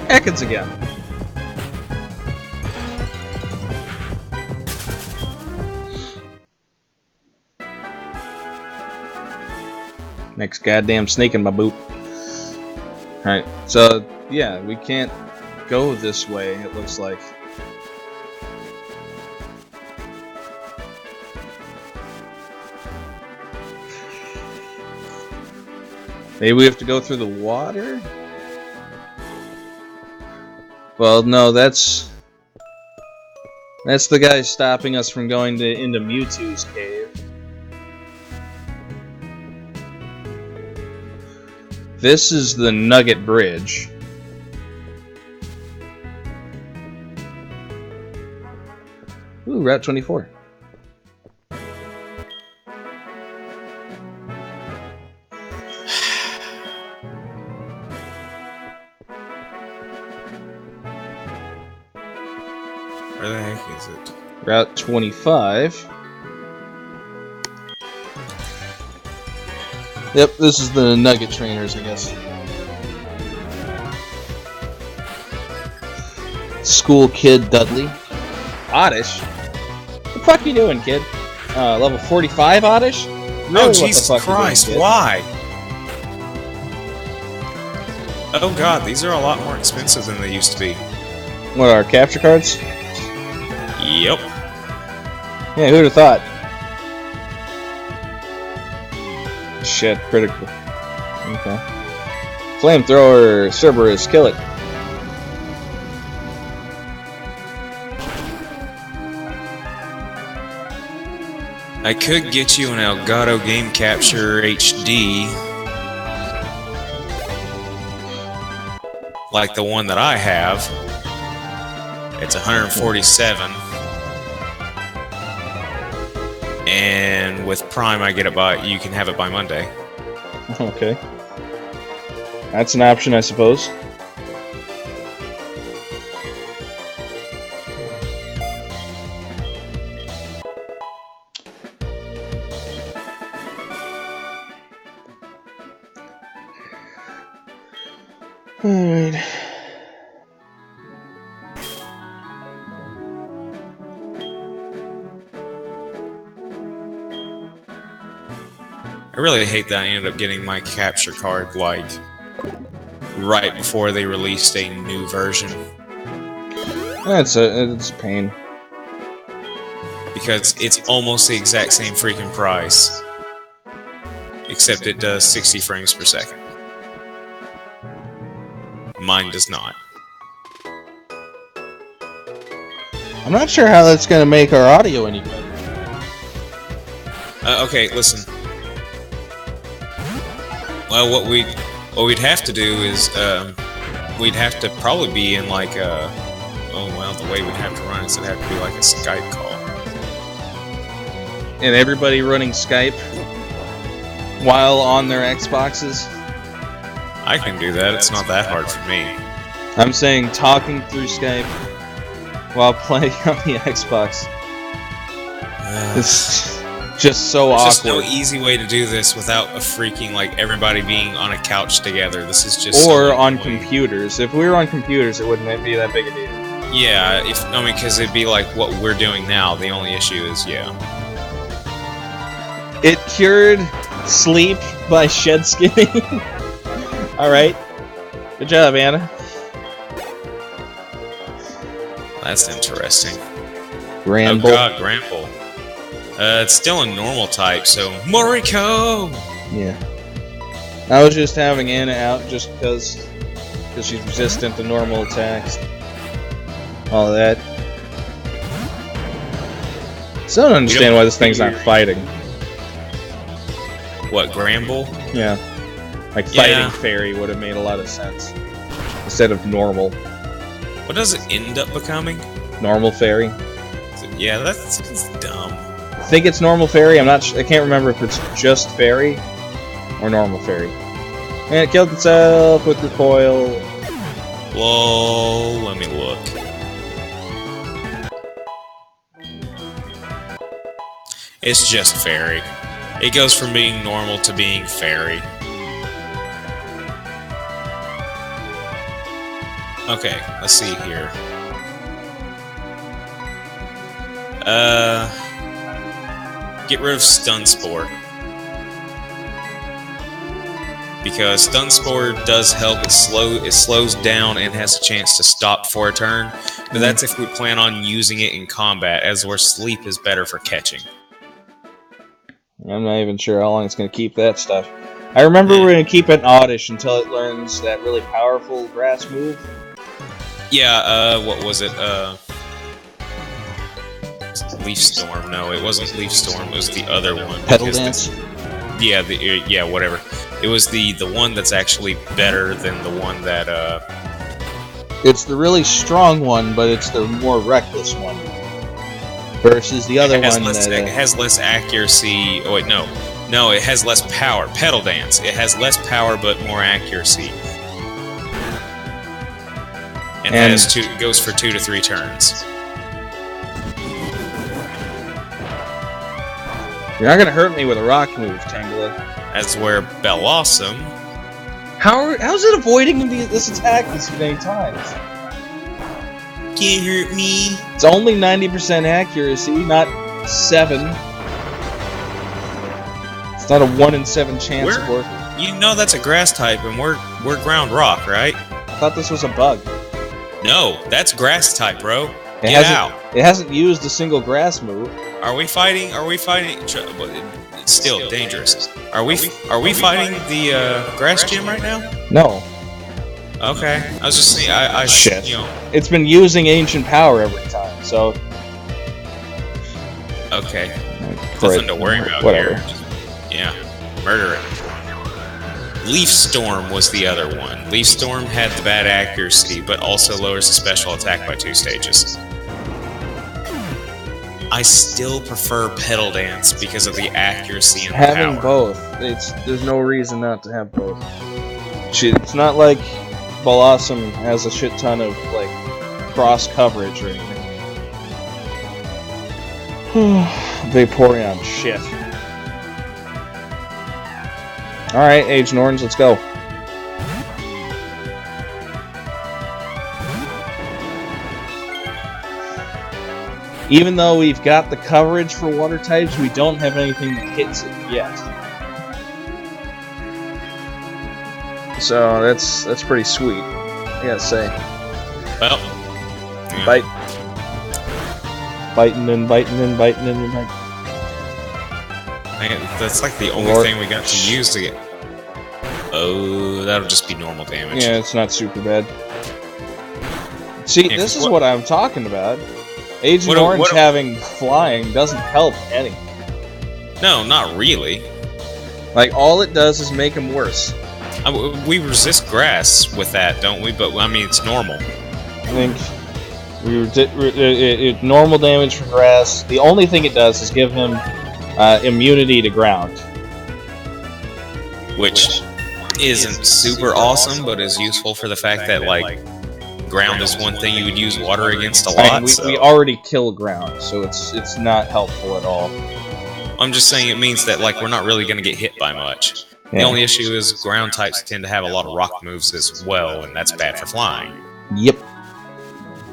Ekans again. Next goddamn snake in my boot. Alright, so, yeah, we can't go this way, it looks like. Maybe we have to go through the water? Well, no, that's the guy stopping us from going into Mewtwo's cave. This is the Nugget Bridge. Ooh, Route 24. Where the heck is it? Route 25. Yep, this is the Nugget Trainers, I guess. School Kid Dudley. Oddish? What the fuck you doing, kid? Level 45 Oddish? Really, oh, Jesus Christ, doing, why? Oh god, these are a lot more expensive than they used to be. What, our capture cards? Yep. Yeah, who'd have thought? Shit, critical. Okay. Flamethrower, Cerberus, kill it. I could get you an Elgato Game Capture HD. Like the one that I have. It's 147. And with Prime, I get it by. You can have it by Monday. Okay. That's an option, I suppose. Alright. I really hate that I ended up getting my capture card, like, right before they released a new version. It's a pain. Because it's almost the exact same freaking price. Except it does 60 frames per second. mine does not. I'm not sure how that's going to make our audio any better. Okay, listen. Well, what we'd have to do is we'd have to probably be in like a. Oh well, the way we'd have to run is it'd have to be like a Skype call. And everybody running Skype while on their Xboxes. I can do that. It's not that hard for me. I'm saying talking through Skype while playing on the Xbox. It's just so There's awkward. just no easy way to do this without a freaking like everybody being on a couch together. This is just or on computers. If we were on computers, it wouldn't be that big a deal. Yeah, because it'd be like what we're doing now. The only issue is, it cured sleep by shed skinning. All right, good job, Anna. That's interesting. Granbull. Oh god, Granbull. It's still a normal type, so Moriko. Yeah. I was just having Anna out just because she's resistant to normal attacks. All of that. Still don't understand why this thing's not fighting. What, Granbull? Yeah. Like fighting fairy would have made a lot of sense instead of normal. What does it end up becoming? Normal fairy. Yeah, that's dumb. I think it's normal fairy. I can't remember if it's just fairy or normal fairy. And it killed itself with recoil. Whoa, let me look. It's just fairy. It goes from being normal to being fairy. Okay, let's see here. Get rid of Stun Spore. Because Stun Spore does help, it slows down and has a chance to stop for a turn. But that's if we plan on using it in combat, as where sleep is better for catching. I'm not even sure how long it's going to keep that stuff. I remember we're going to keep it oddish until it learns that really powerful grass move. Yeah, what was it? Leaf Storm. No, it wasn't Leaf Storm. It was the other one. Petal Dance? Yeah, whatever. It was the one that's actually better than the one that, It's the really strong one, but it's the more reckless one. Versus the other one that... It has less accuracy... Oh, wait, no. No, it has less power. Petal Dance. It has less power, but more accuracy. And goes for 2 to 3 turns. You're not gonna hurt me with a rock move, Tangela. As where Bellossom... How's it avoiding this attack this many times? Can't hurt me. It's only 90% accuracy, not 7. It's not a 1 in 7 chance of working. You know that's a grass type, and we're ground rock, right? I thought this was a bug. No, that's grass type, bro. Get out. It hasn't used a single grass move. Are we fighting? It's still dangerous. Are we fighting the grass gym right now? No. Okay. I was just saying. Shit. You know. It's been using ancient power every time, so. Okay. Nothing to worry about Whatever. here. Yeah. Murder it. Leaf Storm was the other one. Leaf Storm had the bad accuracy, but also lowers the special attack by 2 stages. I still prefer Petal Dance because of the accuracy and having power. both, there's no reason not to have both. It's not like Blossom has a shit ton of like cross coverage or anything. Vaporeon, shit. All right, Age Norns, let's go. Even though we've got the coverage for water types, we don't have anything that hits it yet. So that's pretty sweet, I gotta say. Well, yeah. Biting and biting and biting and biting. That's like the only thing we got to use to get. Oh, that'll just be normal damage. Yeah, it's not super bad. See, this is what I'm talking about. Agent Orange having flying doesn't help any. No, not really. Like, all it does is make him worse. We resist grass with that, don't we? But, I mean, it's normal. I think normal damage for grass. The only thing it does is give him immunity to ground. Which isn't super awesome, but is useful for the fact that, like, ground is one thing you would use water against a lot. We already kill ground, so it's not helpful at all. I'm just saying it means that, like, we're not really going to get hit by much. Yeah. The only issue is ground types tend to have a lot of rock moves as well, and that's bad for flying. Yep.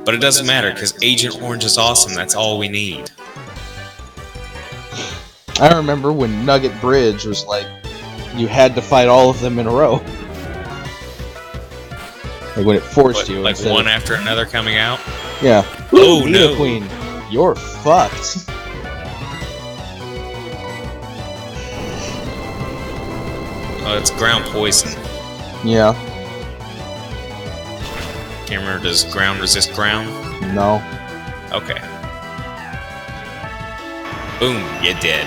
But it doesn't matter, because Agent Orange is awesome. That's all we need. I remember when Nugget Bridge was like, you had to fight all of them in a row. Like when it forced you. Like one after another coming out? Yeah. Oh, no. Queen, you're fucked. Oh, it's ground poison. Yeah. Can't remember, does ground resist ground? No. Okay. Boom, you're dead.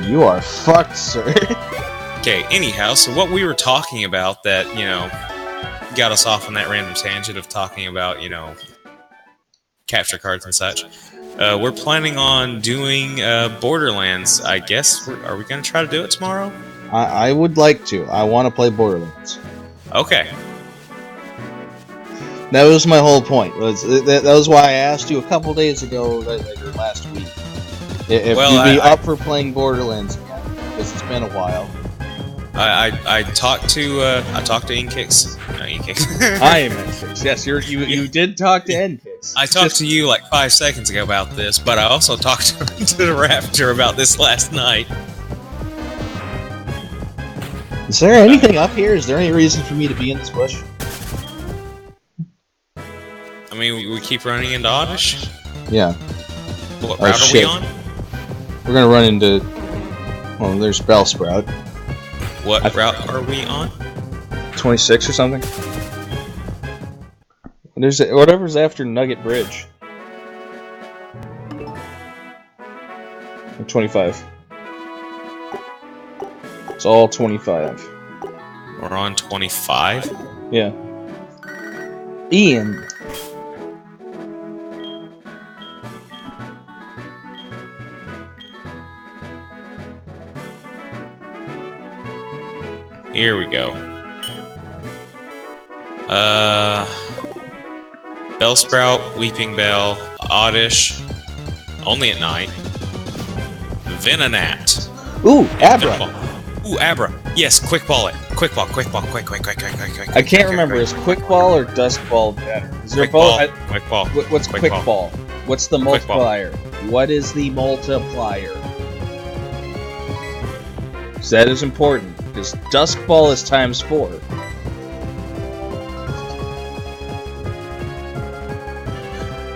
You are fucked, sir. Okay, anyhow, so what we were talking about that, you know, got us off on that random tangent of talking about, you know, capture cards and such. We're planning on doing Borderlands, I guess. Are we going to try to do it tomorrow? I would like to. I want to play Borderlands. Okay. That was my whole point. That was why I asked you a couple days ago, like last week, if you'd be up for playing Borderlands again, because it's been a while. I talked to Nkix. No, Nkix. I am Nkix. Yes, you did talk to Nkix. I talked to you like 5 seconds ago about this, but I also talked to the Raptor about this last night. Is there anything up here? Is there any reason for me to be in this bush? I mean, we keep running into Oddish. Yeah. What route are we on? We're gonna run into... Well, there's Bellsprout. What route are we on? 26 or something? There's whatever's after Nugget Bridge. 25. It's all 25. We're on 25? Yeah. Ian. Here we go. Bellsprout, Weeping Bell, Oddish, only at night. Venonat. Ooh, Abra. Ooh, Abra. Yes, quick ball it. Quick ball, quick. I can't remember. Is quick ball or dusk ball better? Is there both? Quick ball. What's quick ball? What's the multiplier? What is the multiplier? So that is important. Because Dusk Ball is times 4.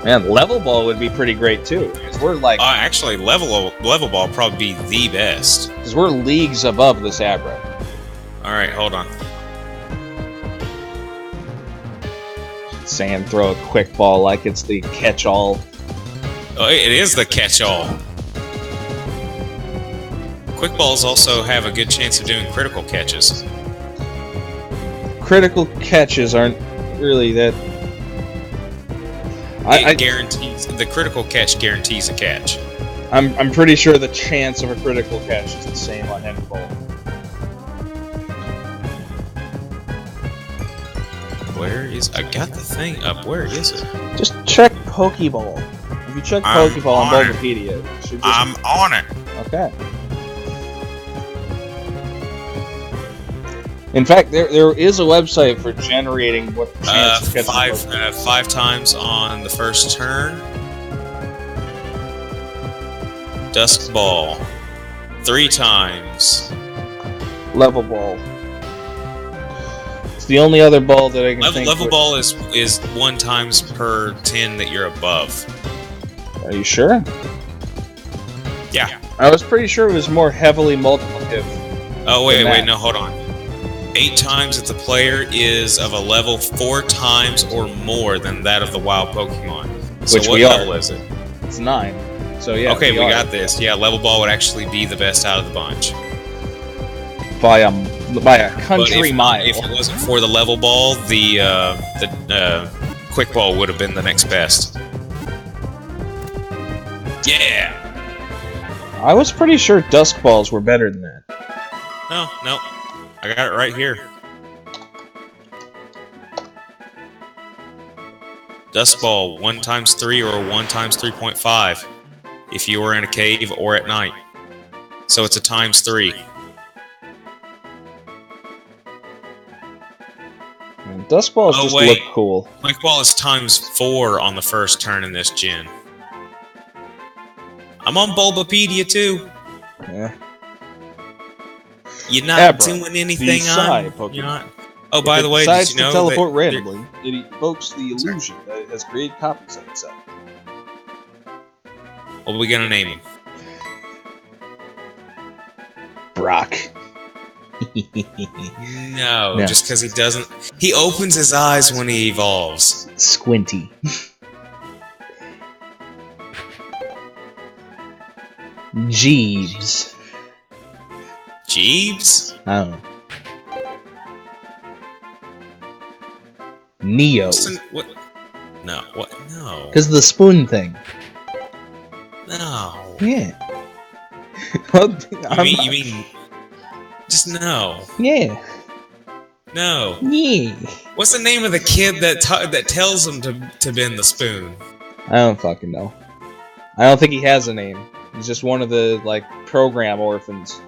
Man, Level Ball would be pretty great too. Because we're like... actually, Level Ball would probably be the best. Because we're leagues above this Abra. Alright, hold on. Saying throw a Quick Ball like it's the catch-all. Oh, it is the catch-all. Quick balls also have a good chance of doing critical catches. Critical catches aren't really that... It guarantees... The critical catch guarantees a catch. I'm pretty sure the chance of a critical catch is the same on any ball. Where is... I got the thing up. Where is it? Just check Pokeball. If you check Pokeball on Bulbapedia, it should just... I'm on it! Okay. In fact, there is a website for generating what the chance of catching 5 times on the first turn. Dusk Ball. 3 times. Level Ball. It's the only other ball that I can think of. Level Ball is 1 times per 10 that you're above. Are you sure? Yeah. I was pretty sure it was more heavily multiplicative. Oh, wait, no, hold on. 8 times if the player is of a level 4 times or more than that of the wild Pokemon. So Which what we level are. is it? It's 9. So yeah. Okay, we are. got this. Yeah, Level Ball would actually be the best out of the bunch. By a country mile. If it wasn't for the Level Ball, the Quick Ball would have been the next best. Yeah! I was pretty sure Dusk Balls were better than that. No. I got it right here. Dusk Ball, 1 times 3 or 1 times 3.5. If you were in a cave or at night. So it's a times 3. And Dusk Balls just look cool. Quick Ball is times 4 on the first turn in this gen. I'm on Bulbapedia too. Yeah. You're not doing anything on. You're not. Oh, by the way, did you know to teleport randomly, it evokes the illusion that it has created copies of itself. What are we gonna name him? Brock. No, just because he doesn't. He opens his eyes when he evolves. Squinty. Jeeves. Jeeves? I don't know. Neo. What? No. What? No. Because of the spoon thing. No. Yeah. You mean? Just no. Yeah. No. Yeah. What's the name of the kid that tells him to bend the spoon? I don't fucking know. I don't think he has a name. He's just one of the, like, program orphans.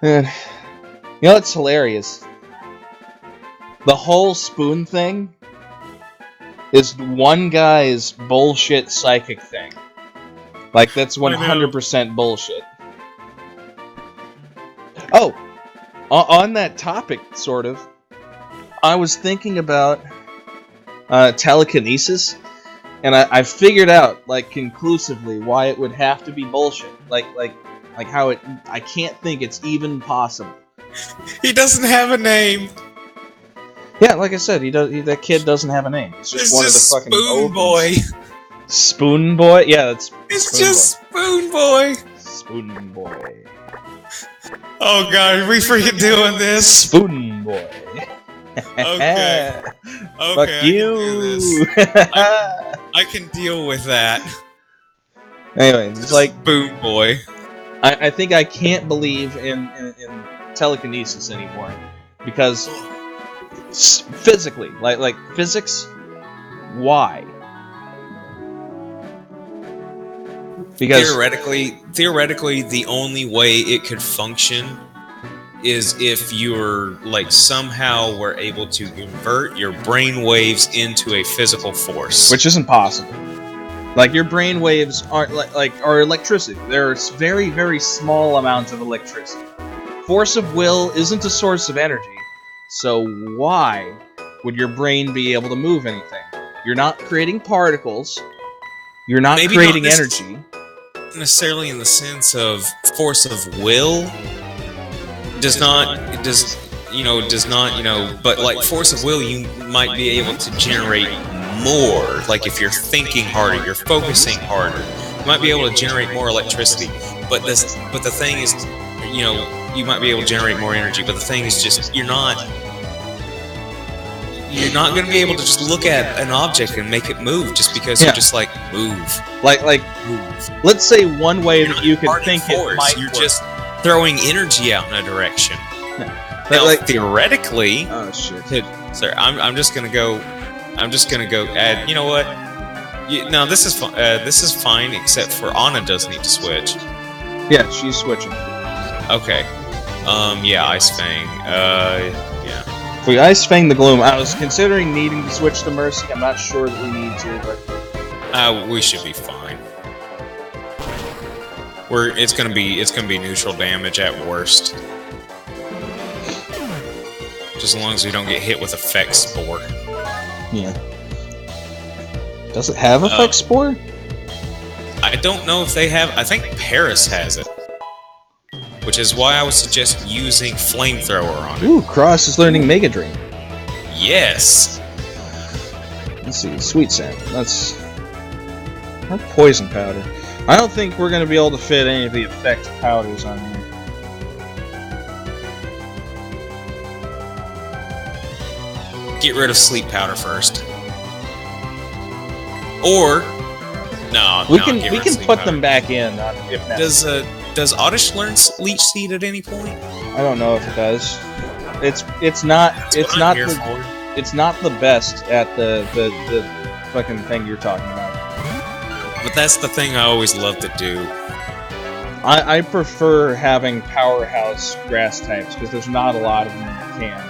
And, you know what's hilarious? The whole spoon thing is one guy's bullshit psychic thing. Like, that's 100% bullshit. Oh! On that topic, sort of, I was thinking about telekinesis, and I figured out, like, conclusively why it would have to be bullshit. Like how it... I can't think it's even possible. He doesn't have a name! Yeah, like I said, that kid doesn't have a name. It's just one of the fucking Spoon Boy. Spoon Boy? Yeah, that's... It's just Spoon Boy! Spoon Boy. Oh god, we freaking doing this? Spoon Boy. Okay. Fuck you! I can deal with that. Anyway, it's like... Spoon Boy. I think I can't believe in telekinesis anymore. Because... physically, like physics, why? Because theoretically, the only way it could function is if you're like somehow were able to convert your brain waves into a physical force, which isn't possible. Like your brain waves are are electricity. There's very, very small amounts of electricity. Force of will isn't a source of energy. So why would your brain be able to move anything? You're not creating particles. You're not creating energy. Necessarily in the sense of force of will. But like force of will, you might be able to generate more. Like if you're thinking harder, you're focusing harder, you might be able to generate more electricity. But the thing is, you might be able to generate more energy, but the thing is just you're not going to be able to just look at an object and make it move just because you're just like move. Like move. Let's say one way that you could think it might you're just throwing energy out in a direction. Yeah. Now, theoretically, oh shit. Sorry, I'm just gonna go add. You know what? No, this is fine except for Anna does need to switch. Yeah, she's switching. Okay. Yeah, Ice Fang. Yeah. If we Ice Fang the Gloom, I was considering needing to switch to Mercy. I'm not sure that we need to, but we should be fine. It's gonna be neutral damage at worst. Just as long as we don't get hit with Effect Spore. Yeah. Does it have Effect Spore? I don't know if they have. I think Paris has it, which is why I would suggest using Flamethrower on it. Ooh, Cross is learning Mega Drain. Yes. Let's see, Sweet Sand. That's or Poison Powder. I don't think we're gonna be able to fit any of the effect powders on here. Get rid of Sleep Powder first. Or we can put them back in if necessary. Does Oddish learn Leech Seed at any point? I don't know if it does. It's not the best at the fucking thing you're talking about. But that's the thing I always love to do. I prefer having powerhouse grass types because there's not a lot of them that can.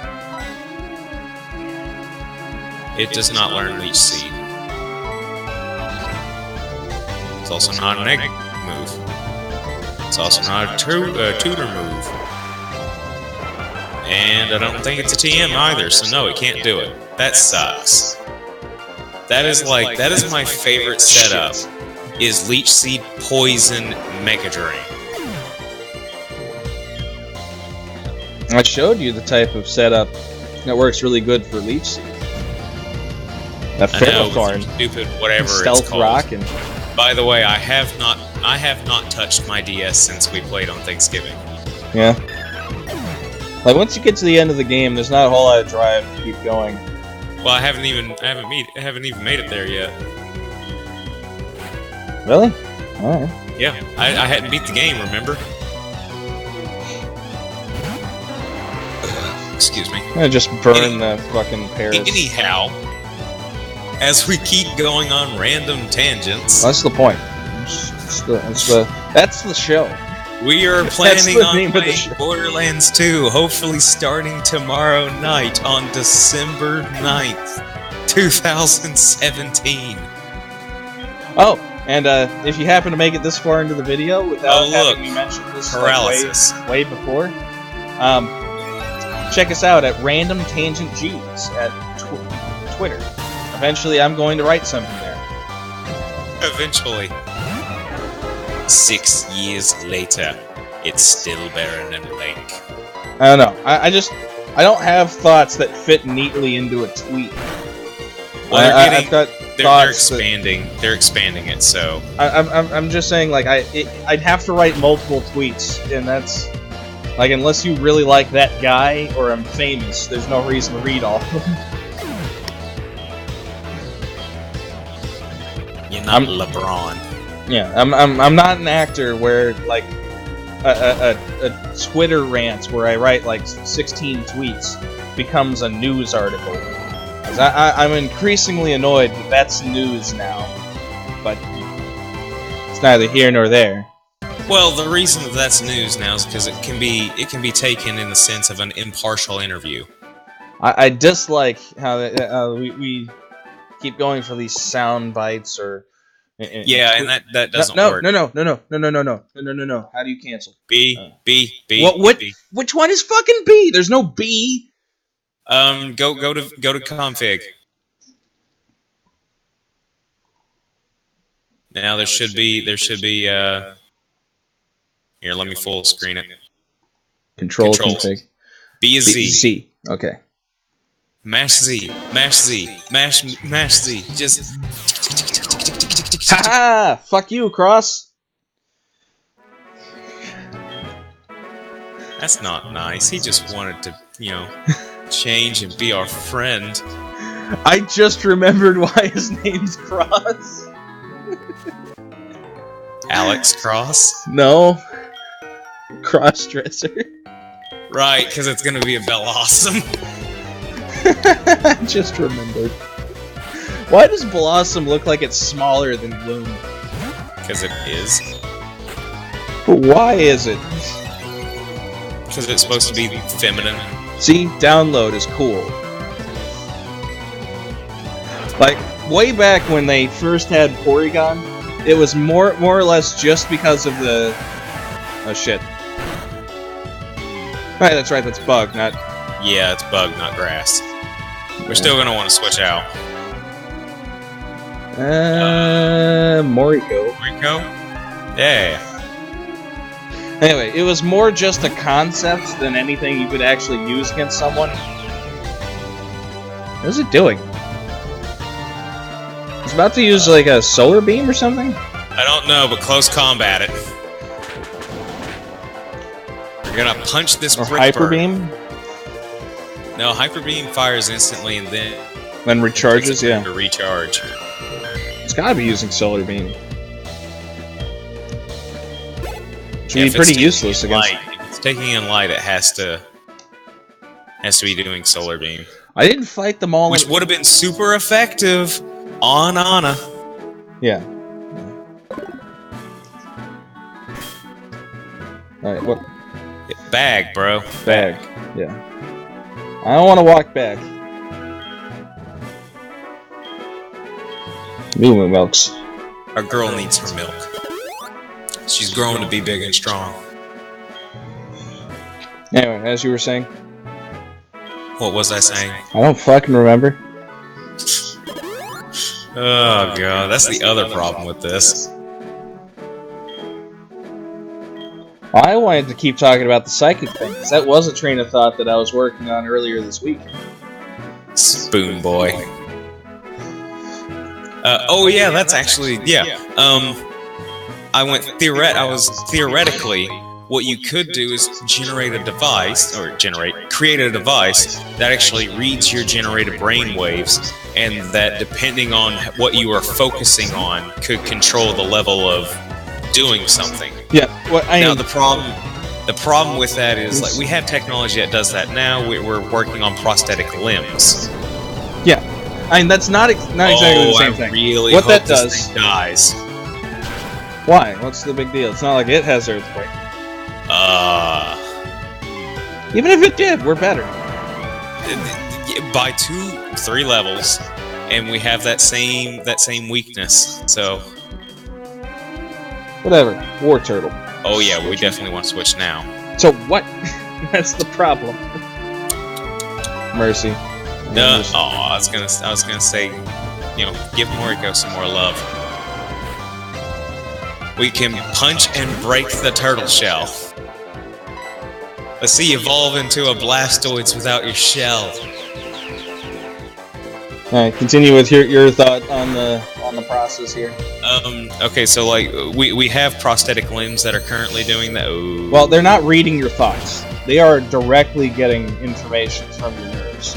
It does not learn Leech Seed. It's also not an egg move. It's also not a tutor move. And I don't think it's a TM either, so no, it can't do it. That sucks. That is my favorite setup, is Leech Seed, Poison, Mega Drain. I showed you the type of setup that works really good for Leech Seed. That Ferrothorn, stupid whatever Stealth it's called. Rock, and by the way, I have not touched my DS since we played on Thanksgiving. Yeah. Like once you get to the end of the game, there's not a whole lot of drive to keep going. Well, I haven't even made it there yet. Really? All right. Yeah, I hadn't beat the game. Remember? Excuse me. I just burn the fucking Paris. Anyhow, as we keep going on random tangents, that's the point. That's the show. We are planning on playing Borderlands 2, hopefully starting tomorrow night on December 9th, 2017. Oh, and if you happen to make it this far into the video without having me mention this paralysis way before, check us out at Random Tangent G's at Twitter. Eventually, I'm going to write something there. Eventually. 6 years later, it's still barren and blank. I don't know. I don't have thoughts that fit neatly into a tweet. Well, I've got they're expanding. They're expanding it, so I'm just saying, like I'd have to write multiple tweets, and that's like unless you really like that guy or I'm famous, there's no reason to read all of them. You're not LeBron. Yeah, I'm not an actor where like a Twitter rant where I write like 16 tweets becomes a news article. 'Cause I'm increasingly annoyed that that's news now, but it's neither here nor there. Well, the reason that that's news now is because it can be taken in the sense of an impartial interview. I dislike how we keep going for these sound bites or. Yeah, and that doesn't work. No. How do you cancel? B. What? Which one is fucking B? There's no B. Go to config. Now there should be here, let me full screen it. Controls. config. B is Z. C. Okay. Mash Z. Mash Z. Just ha! Fuck you, Cross. That's not nice. He just wanted to, change and be our friend. I just remembered why his name's Cross. Alex Cross? No. Crossdresser. Right, because it's gonna be a Blossom. I just remembered. Why does Blossom look like it's smaller than Bloom? Because it is. But why is it? Because it's supposed to be feminine. See, download is cool. Like, way back when they first had Porygon, it was more or less just because of the... Oh shit. Right, that's bug, not... Yeah, it's bug, not grass. We're still gonna want to switch out. Moriko. Rico? Yeah. Anyway, it was more just a concept than anything you could actually use against someone. What is it doing? It's about to use like a solar beam or something? I don't know, but close combat it. You're gonna punch this brick hyper bird. beam? No, hyper beam fires instantly and then recharges, yeah. To recharge. It's gotta be using solar beam. Should be pretty useless against. If it's taking in light, it has to be doing solar beam. I didn't fight them all, which would have been super effective on Ana. Yeah. All right, what? Bag, bro. Bag. Yeah. I don't want to walk back. Moo milks. Our girl needs her milk. She's growing to be big and strong. Anyway, as you were saying. What was I saying? I don't fucking remember. Oh god, that's the other problem with this. I wanted to keep talking about the psychic thing, because that was a train of thought that I was working on earlier this week. Spoon boy. Oh yeah, that's actually I was theoretically, what you could do is create a device that actually reads your generated brain waves, and that depending on what you are focusing on could control the level of doing something. Yeah. Now the problem with that is like we have technology that does that now. We're working on prosthetic limbs. Yeah. I mean that's not exactly the same thing. Really what hope that this does thing dies. Why? What's the big deal? It's not like it has earthquake. Even if it did, we're better. By 2-3 levels, and we have that same weakness. So whatever. War turtle. Oh yeah, we definitely want to switch now. So what? That's the problem. Mercy. No. Oh, I was gonna say, give Moriko some more love. We can punch and break the turtle shell. Let's see, evolve into a Blastoise without your shell. Alright, continue with your thought on the process here. Okay, so like we have prosthetic limbs that are currently doing that. Ooh. Well, they're not reading your thoughts. They are directly getting information from your nerves.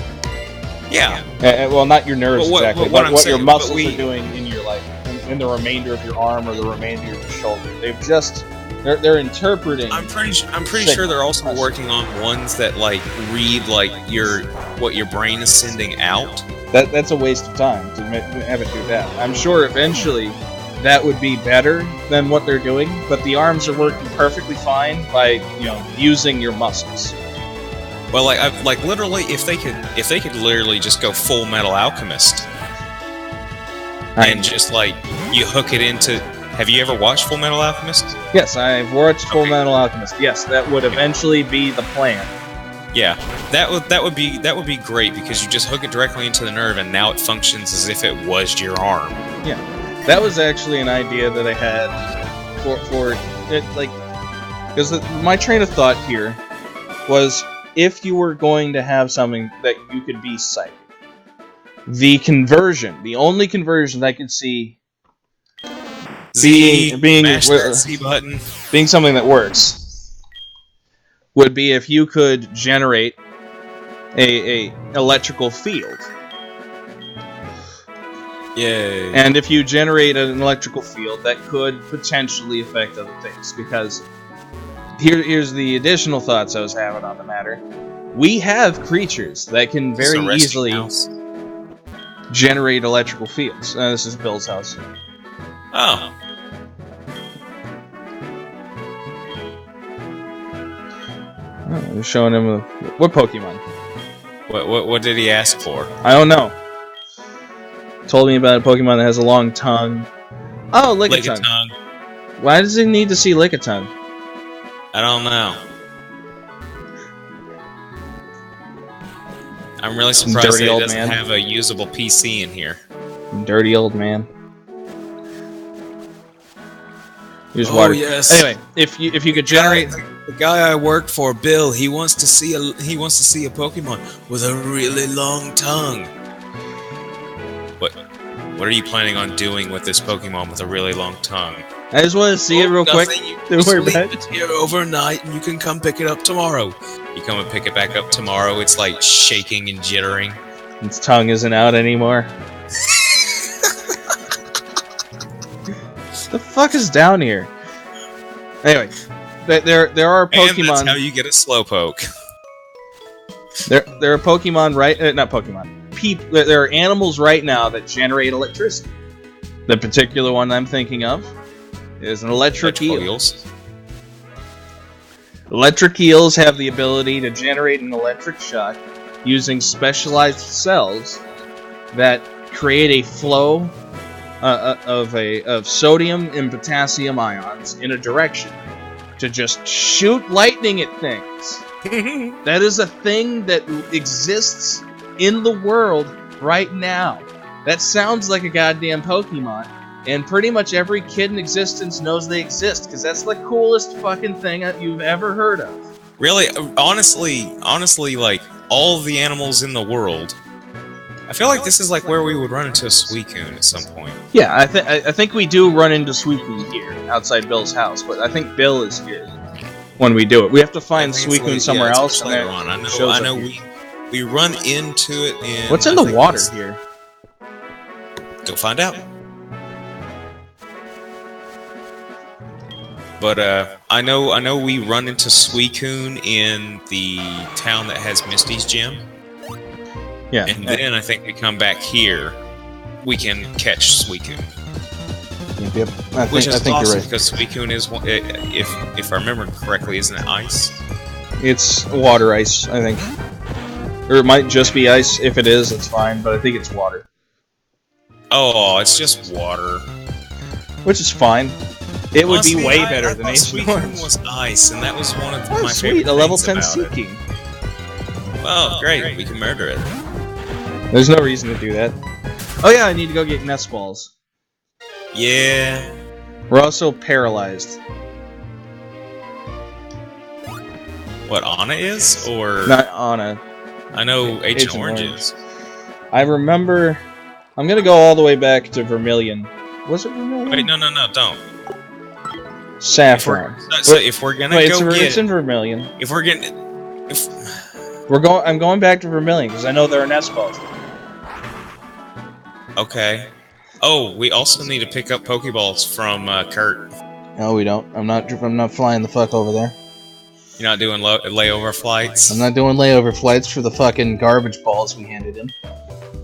Yeah. Well, not your nerves exactly, but what your muscles are doing in your in the remainder of your arm or the remainder of your shoulder. They've just they're interpreting. I'm pretty sure they're also working on ones that like read like what your brain is sending out. That's a waste of time to have it do that. I'm sure eventually that would be better than what they're doing, but the arms are working perfectly fine by using your muscles. Well, like literally, if they could literally just go Full Metal Alchemist, and just like you hook it into. Have you ever watched Full Metal Alchemist? Yes, I've watched Full Metal Alchemist. Yes, that would eventually be the plan. Yeah, that would be great because you just hook it directly into the nerve, and now it functions as if it was your arm. Yeah, that was actually an idea that I had for it, like, because my train of thought here was if you were going to have something that you could be psychic, the only conversion I could see being that C button, being something that works would be if you could generate a electrical field. Yay. And if you generate an electrical field, that could potentially affect other things. Because here's the additional thoughts I was having on the matter. We have creatures that can very easily generate electrical fields. This is Bill's house. Oh. I'm showing him what Pokemon. What did he ask for? I don't know. Told me about a Pokemon that has a long tongue. Oh, Lickitung. Why does he need to see Lickitung? I don't know. I'm really surprised that he doesn't have a usable PC in here. Dirty old man. Use water. Yes. Anyway, if you could generate the guy I work for, Bill, he wants to see a Pokemon with a really long tongue. What are you planning on doing with this Pokemon with a really long tongue? I just want to see it real quick. You leave it here overnight, and you can come pick it up tomorrow. You come and pick it back up tomorrow. It's like shaking and jittering. Its tongue isn't out anymore. The fuck is down here? Anyway, there are Pokemon. And that's how you get a Slowpoke. There are Pokemon not Pokemon. There are animals right now that generate electricity. The particular one I'm thinking of is an electric eel. Eels. Electric eels have the ability to generate an electric shock using specialized cells that create a flow of sodium and potassium ions in a direction to just shoot lightning at things. That is a thing that exists in the world right now. That sounds like a goddamn Pokemon, and pretty much every kid in existence knows they exist, because that's the coolest fucking thing you've ever heard of. Really, honestly, like, all the animals in the world, I feel like this is like where we would run into a Suicune at some point. Yeah, I think we do run into Suicune here, outside Bill's house, but I think Bill is here when we do it. We have to find Suicune somewhere else. Later on. I know we run into it in... What's in the water here? Go find out. But I know we run into Suicune in the town that has Misty's gym. Yeah. And then I think we come back here, we can catch Suicune. Yep. Which is awesome, awesome right. because Suicune is, if I remember correctly, isn't it ice? It's water ice, I think. Or it might just be ice. If it is, it's fine, but I think it's water. Oh, it's just water. Which is fine. It would be way better than Ancient Suicune was ice, and that was one of my sweet, favorite a level things 10 about Seeking. it. Well, great, we can murder it. There's no reason to do that. Oh yeah, I need to go get nest balls. Yeah. We're also paralyzed. What, Anna is? Or... Not Anna. I know Agent Orange is. I remember... I'm gonna go all the way back to Vermilion. Was it Vermilion? Wait, no, don't. Saffron. If we're gonna go it's in Vermilion. If we're getting... I'm going back to Vermilion, because I know there are nest balls. Okay. Oh, we also need to pick up Pokeballs from Kurt. No, we don't. I'm not flying the fuck over there. You're not doing layover flights? I'm not doing layover flights for the fucking garbage balls we handed him.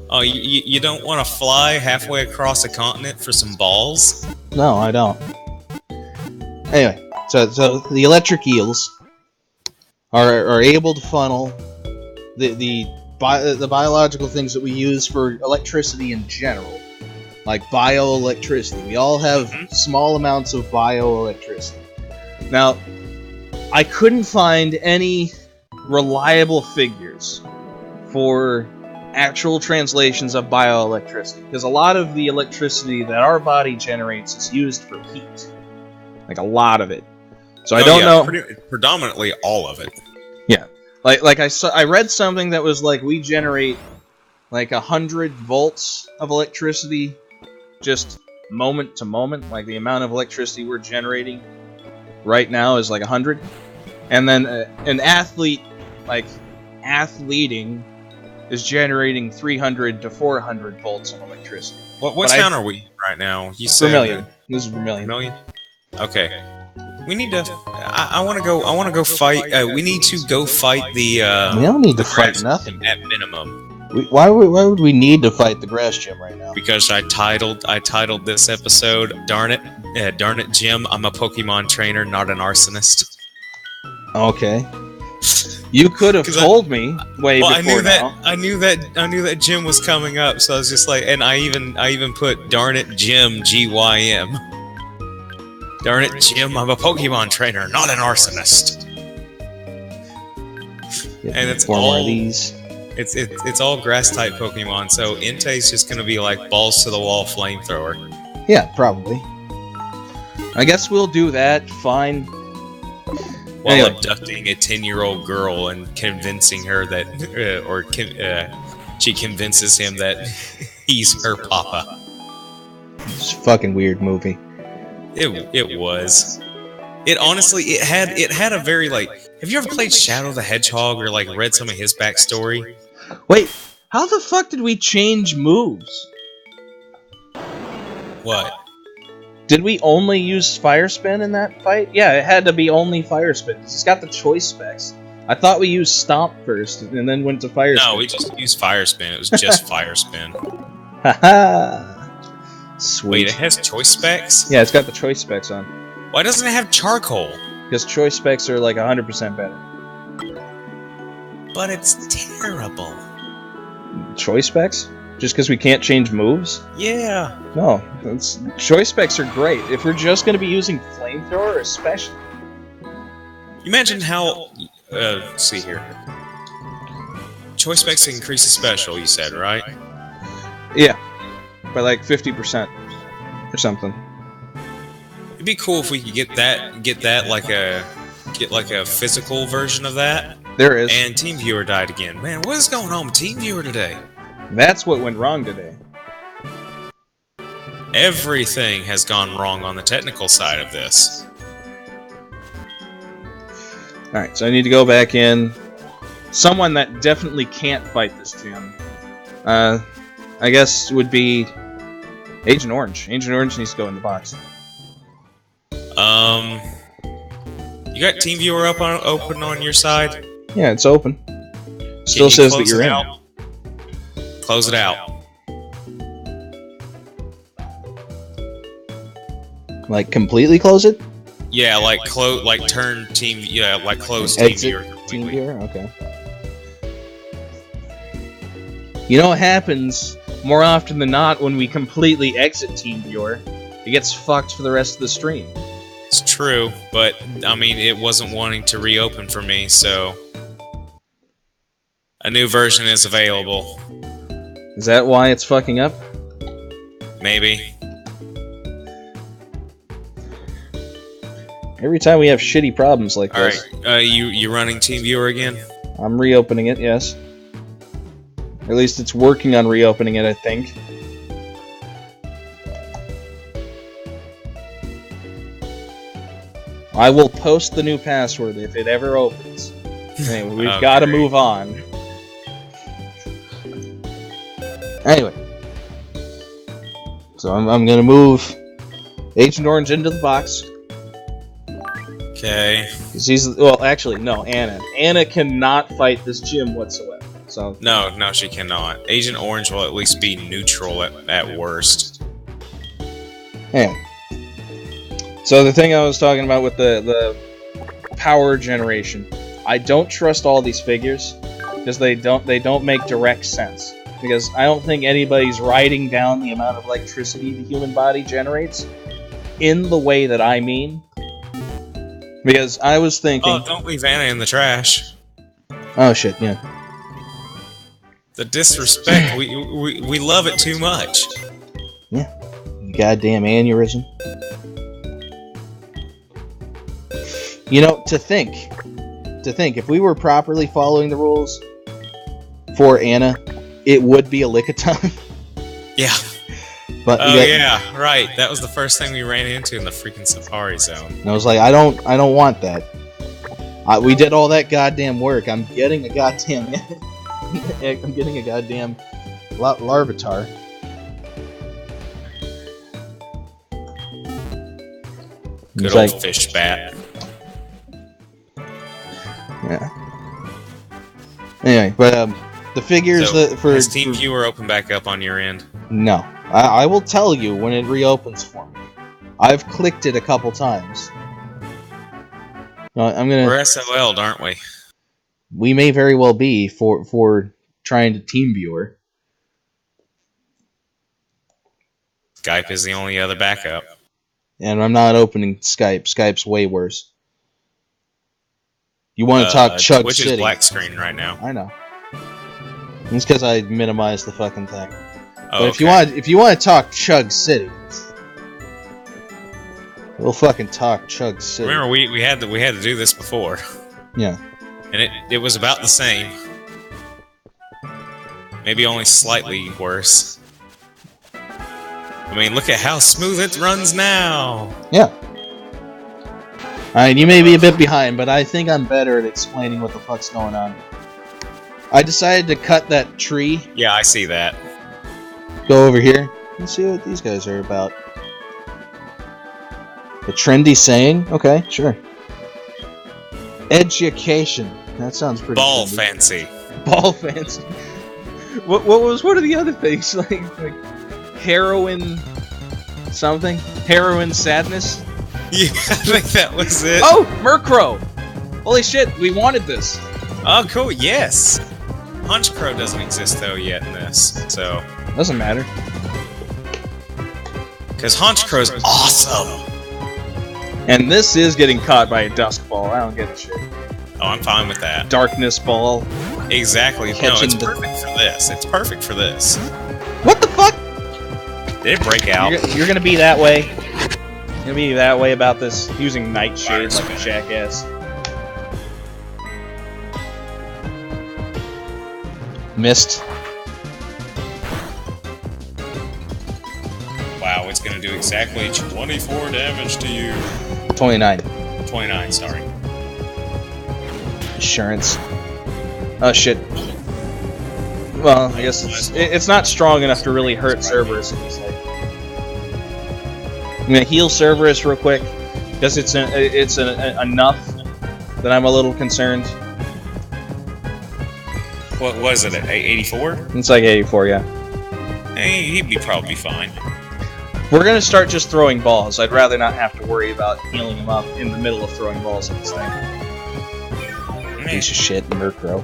Oh, you don't want to fly halfway across a continent for some balls? No, I don't. Anyway, so the electric eels are able to funnel the biological things that we use for electricity in general, like bioelectricity. We all have small amounts of bioelectricity. Now, I couldn't find any reliable figures for actual translations of bioelectricity, because a lot of the electricity that our body generates is used for heat. Like, a lot of it. So I don't know... Predominantly all of it. Yeah. Like I read something that was like, we generate like 100 volts of electricity just moment to moment. Like, the amount of electricity we're generating right now is like 100. And then an athlete, like, athleting is generating 300 to 400 volts of electricity. What town are we right now? You said Vermilion. This is Vermilion. Vermilion? Okay. We need to... I want to go fight... we need to go fight the... we don't need to fight nothing. At minimum. Why would we need to fight the grass gym right now? Because I titled this episode, Darn it, Jim, I'm a Pokemon trainer, not an arsonist. Okay. You could have told me way before now. I knew that Jim was coming up, so I was just like, and I even put Darn it, Jim, GYM. Darn it, Jim, I'm a Pokemon trainer, not an arsonist. And it's all these. It's all grass type Pokemon, so Entei's just gonna be like balls to the wall flamethrower. Yeah, probably. I guess we'll do that. Fine. While Anyway. abducting a 10-year-old girl and convincing her that, she convinces him that he's her papa. It's a fucking weird movie. It was. It honestly, it had a very, like... Have you ever played Shadow the Hedgehog or, like, read some of his backstory? Wait, how the fuck did we change moves? What? Did we only use Fire Spin in that fight? Yeah, it had to be only Fire Spin, because it's got the choice specs. I thought we used Stomp first, and then went to Fire Spin. No, we just used Fire Spin. It was just Fire Spin. Haha! Sweet. Wait, it has choice specs? Yeah, it's got the choice specs on. Why doesn't it have charcoal? Because choice specs are like 100% better. But it's terrible. Choice specs? Just because we can't change moves? Yeah. No, choice specs are great. If we're just going to be using Flamethrower, especially. You mentioned how... let's see here. Choice specs increase the special, you said, right? Yeah. By like 50% or something. It'd be cool if we could get like a physical version of that. There is. And TeamViewer died again. Man, what is going on with TeamViewer today? That's what went wrong today. Everything has gone wrong on the technical side of this. Alright, so I need to go back in. Someone that definitely can't fight this gym, I guess would be Agent Orange. Agent Orange needs to go in the box. You got TeamViewer open on your side? Yeah, it's open. Still says that you're in. Out? Close it out. Like completely close it? Yeah, like turn team. Yeah, like close Exit TeamViewer completely. TeamViewer? Okay. You know what happens more often than not when we completely exit TeamViewer? It gets fucked for the rest of the stream. It's true, but I mean, it wasn't wanting to reopen for me, so a new version is available. Is that why it's fucking up? Maybe. Every time we have shitty problems like All this. right, you running TeamViewer again? I'm reopening it, yes. Or at least it's working on reopening it, I think. I will post the new password if it ever opens. Anyway, we've got to move on. Anyway. So I'm going to move Agent Orange into the box. Okay. Well, actually, no, Anna. Anna cannot fight this gym whatsoever. So No, she cannot. Agent Orange will at least be neutral at worst. Anyway. So the thing I was talking about with the power generation, I don't trust all these figures because they don't make direct sense. Because I don't think anybody's writing down the amount of electricity the human body generates in the way that I mean. Because I was thinking... Oh, don't leave Anna in the trash. Oh shit, yeah. The disrespect, we love it too much. Yeah. Goddamn aneurysm. You know, to think, if we were properly following the rules for Anna, it would be a Lickitung. Yeah. But yeah, right. That was the first thing we ran into in the freaking Safari Zone. And I was like, I don't want that. We did all that goddamn work. I'm getting a goddamn Larvitar. Good old fish bat. Yeah. Anyway, but the figures So, for has TeamViewer open back up on your end? No, I will tell you when it reopens for me. I've clicked it a couple times. No, I'm gonna. We're SOL'd, aren't we? We may very well be for trying to TeamViewer. Skype is the only other backup. And I'm not opening Skype. Skype's way worse. You want to talk Chug Twitch City? Is black screen right now. I know. It's because I minimized the fucking thing. Oh, But if you want to talk Chug City, We'll fucking talk Chug City. Remember, we had to do this before. Yeah. And it was about the same. Maybe only slightly worse. I mean, look at how smooth it runs now. Yeah. Alright, you may be a bit behind, but I think I'm better at explaining what the fuck's going on. I decided to cut that tree. Yeah, I see that. Go over here and see what these guys are about. A trendy saying? Okay, sure. Education. That sounds pretty Ball trendy. fancy. Ball fancy. What are the other things? Like heroin something? Heroin sadness? Yeah, I think that was it. Oh, Murkrow! Holy shit, we wanted this. Oh, cool, yes. Hunchcrow doesn't exist, though, yet in this, so... Doesn't matter. Because Hunchcrow's awesome! And this is getting caught by a Dusk Ball. I don't get the shit. Oh, I'm fine with that. Darkness Ball. Exactly. No, Catching it's perfect for this. It's perfect for this. What the fuck? Did it break out? You're gonna be that way. You're gonna be that way about this using Nightshade like a jackass. Missed. Wow, it's gonna do exactly 24 damage to you. 29. 29, sorry. Assurance. Oh shit. Well, I guess it's not strong enough to really hurt Cerberus. It's like, I'm gonna heal Cerberus real quick because it's enough that I'm a little concerned. What was it? 84? It's like 84, yeah. Hey, he'd be probably fine. We're gonna start just throwing balls. I'd rather not have to worry about healing him up in the middle of throwing balls at this thing. Piece of shit, Murkrow.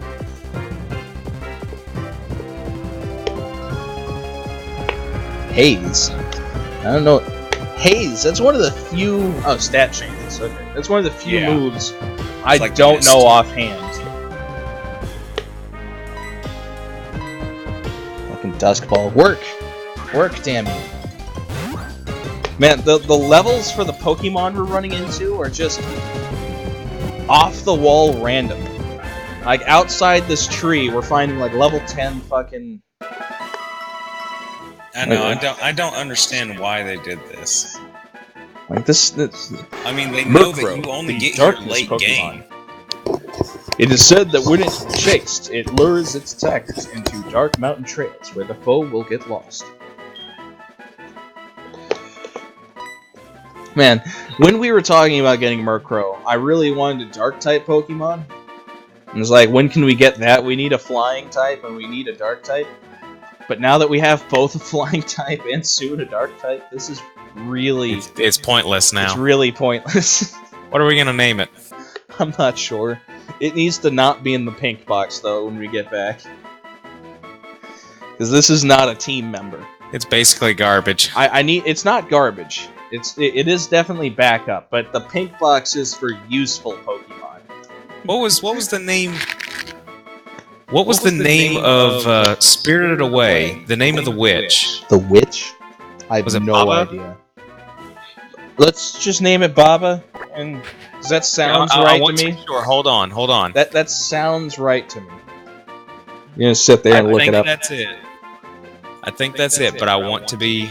Haze. I don't know. Haze. That's one of the few. Oh, stat changes. Okay, that's one of the few moves I like don't know offhand. Fucking Dusk Ball. Work, damn you. Man, the levels for the Pokemon we're running into are just off the wall random. Like outside this tree, we're finding like level 10 fucking. I know. I don't understand why they did this. Like this I mean, they know that Murkrow, you only the get your darkness late Pokemon. game. It is said that when it's chased, it lures its attackers into dark mountain trails where the foe will get lost. Man, when we were talking about getting Murkrow, I really wanted a Dark-type Pokemon. It was like, when can we get that? We need a Flying type and we need a Dark type. But now that we have both a Flying type and soon a Dark type, this is really... It's pointless now. It's really pointless. What are we gonna name it? I'm not sure. It needs to not be in the pink box, though, when we get back. Because this is not a team member. It's basically garbage. It's not garbage. It is definitely backup, but the pink box is for useful Pokemon. What was the name? What was the name of Spirited Away? The name of the witch. The witch? I have no Baba? idea. Let's just name it Baba, and that sounds right to me. Sure, hold on. That sounds right to me. You're gonna sit there and look it up. I think that's it, but I want to be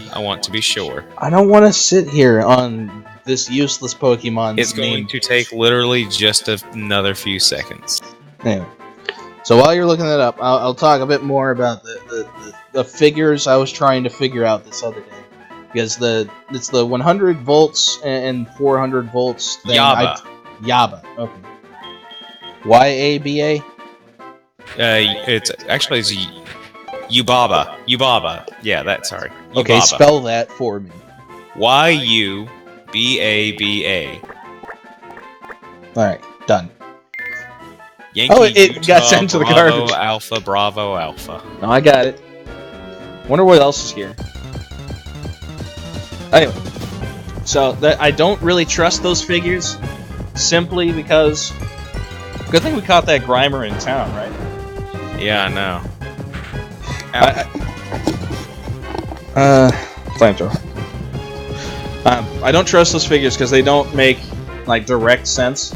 sure. I don't want to sit here on this useless Pokemon. It's going to take literally just another few seconds. Anyway, so while you're looking that up, I'll talk a bit more about the figures I was trying to figure out this other day. Because it's the 100 volts and 400 volts thing. Yaba. Okay. Y-A-B-A? It's Yubaba. Yeah, sorry. Yubaba. Okay, spell that for me. Y-U-B-A-B-A. Alright, done. Yankee, it Utah, got sent to the Bravo, garbage. Bravo, Alpha. No, I got it. Wonder what else is here. Anyway, so I don't really trust those figures, simply because... Good thing we caught that Grimer in town, right? Yeah, I know. Flamethrower. I don't trust those figures because they don't make like direct sense.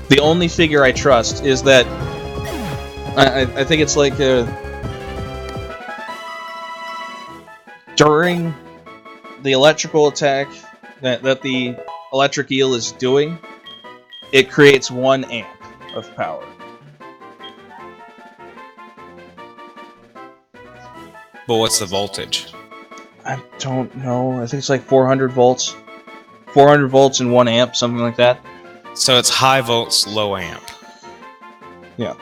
The only figure I trust is that I think it's like during the electrical attack that the electric eel is doing, it creates 1 amp of power. But what's the voltage? I don't know. I think it's like 400 volts. 400 volts and 1 amp, something like that. So it's high volts, low amp. Yeah.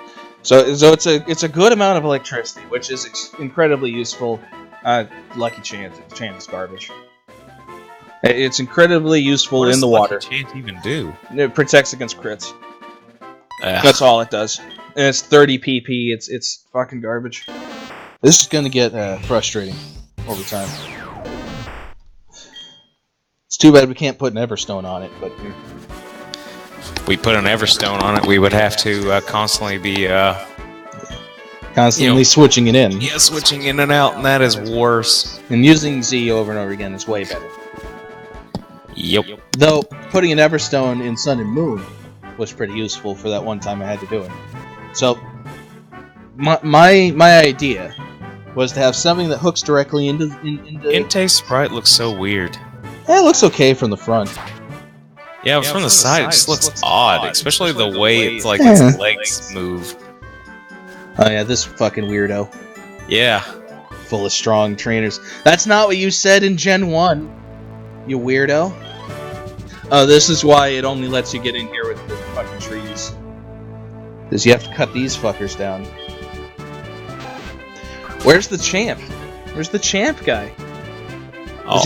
So it's a good amount of electricity, which is incredibly useful. Lucky Chance. Chance is garbage. It's incredibly useful in the water. What does Lucky Chance even do? It protects against crits. That's all it does. And it's 30 PP. It's fucking garbage. This is gonna get frustrating over time. It's too bad we can't put an Everstone on it, but if we put an Everstone on it, we would have to constantly be switching it in. Yeah, switching in and out, and that is worse. And using Z over and over again is way better. Yep. Though putting an Everstone in Sun and Moon was pretty useful for that one time I had to do it. So my idea was to have something that hooks directly into Entei's sprite looks so weird. It looks okay from the front. Yeah, but from the side it just looks odd, especially the way it's like its legs move. Oh yeah, this fucking weirdo. Yeah. Full of strong trainers. That's not what you said in Gen 1, you weirdo. Oh, this is why it only lets you get in here with the fucking trees. Because you have to cut these fuckers down. Where's the champ? Where's the champ guy? Is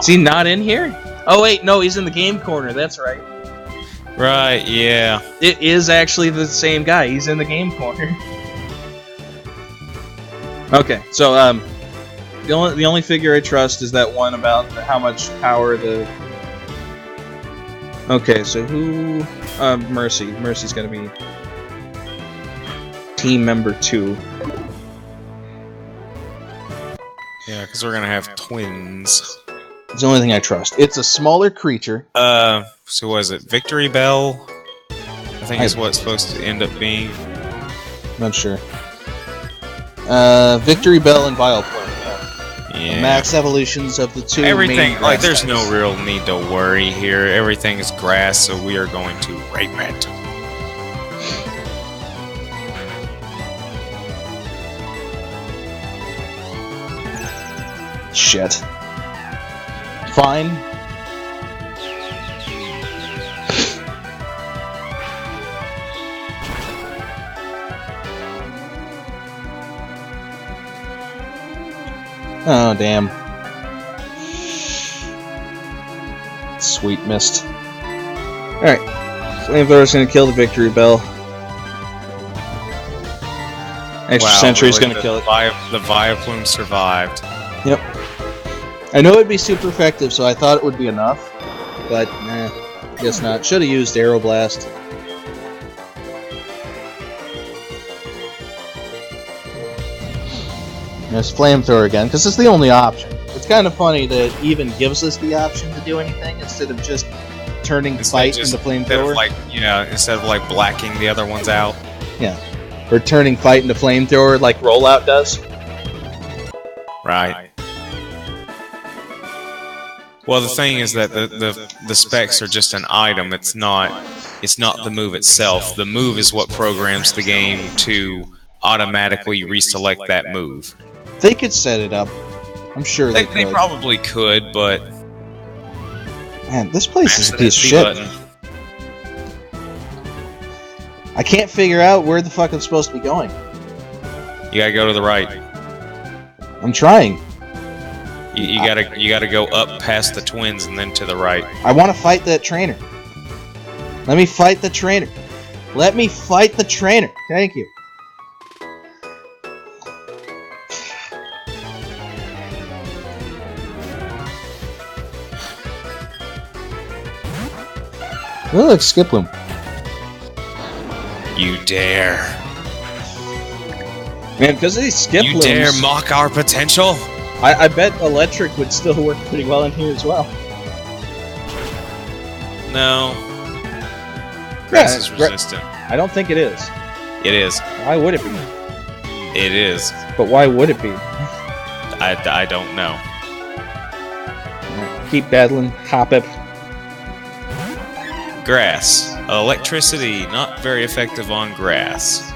he not in here? Oh wait, no, he's in the game corner, that's right. Right, yeah. It is actually the same guy, he's in the game corner. Okay, so the only figure I trust is that one about how much power the... Okay, so who... Mercy. Mercy's gonna be team member 2. Yeah, because we're gonna have twins. It's the only thing I trust. It's a smaller creature. So what is it? Victory Bell? I think is what it's supposed to end up being. Not sure. Victory Bell and Vile Plume. Yeah. The max evolutions of the two. Everything, like, there's no real need to worry here. Everything is grass, so we are going to rape it. Shit. Fine. Oh, damn. Sweet mist. Alright. Flamethrower's gonna kill the Victory Bell. Extra Sentry's gonna kill it. The Vileplume survived. Yep. I know it'd be super effective, so I thought it would be enough. But, nah. Guess not. Should've used Aeroblast. There's Flamethrower again, because it's the only option. It's kind of funny that it even gives us the option to do anything instead of just turning Fight into Flamethrower. Instead of like blacking the other ones out. Yeah. Or turning Fight into Flamethrower like Rollout does. Right. Well, the thing is that the specs are just an item. It's not the move itself. The move is what programs the game to automatically reselect that move. They could set it up. I'm sure they could. They probably could, but... Man, this place is a piece of shit. Button. I can't figure out where the fuck I'm supposed to be going. You gotta go to the right. I'm trying. You gotta go up past the twins and then to the right. I want to fight that trainer. Let me fight the trainer. Let me fight the trainer. Thank you. Oh, look, Skiploom. You dare. Man, because of these Skiplooms... You dare mock our potential? I bet electric would still work pretty well in here as well. No. Grass is resistant. I don't think it is. It is. Why would it be? It is. But why would it be? I don't know. Keep battling. Hop it. Grass. Electricity, not very effective on grass.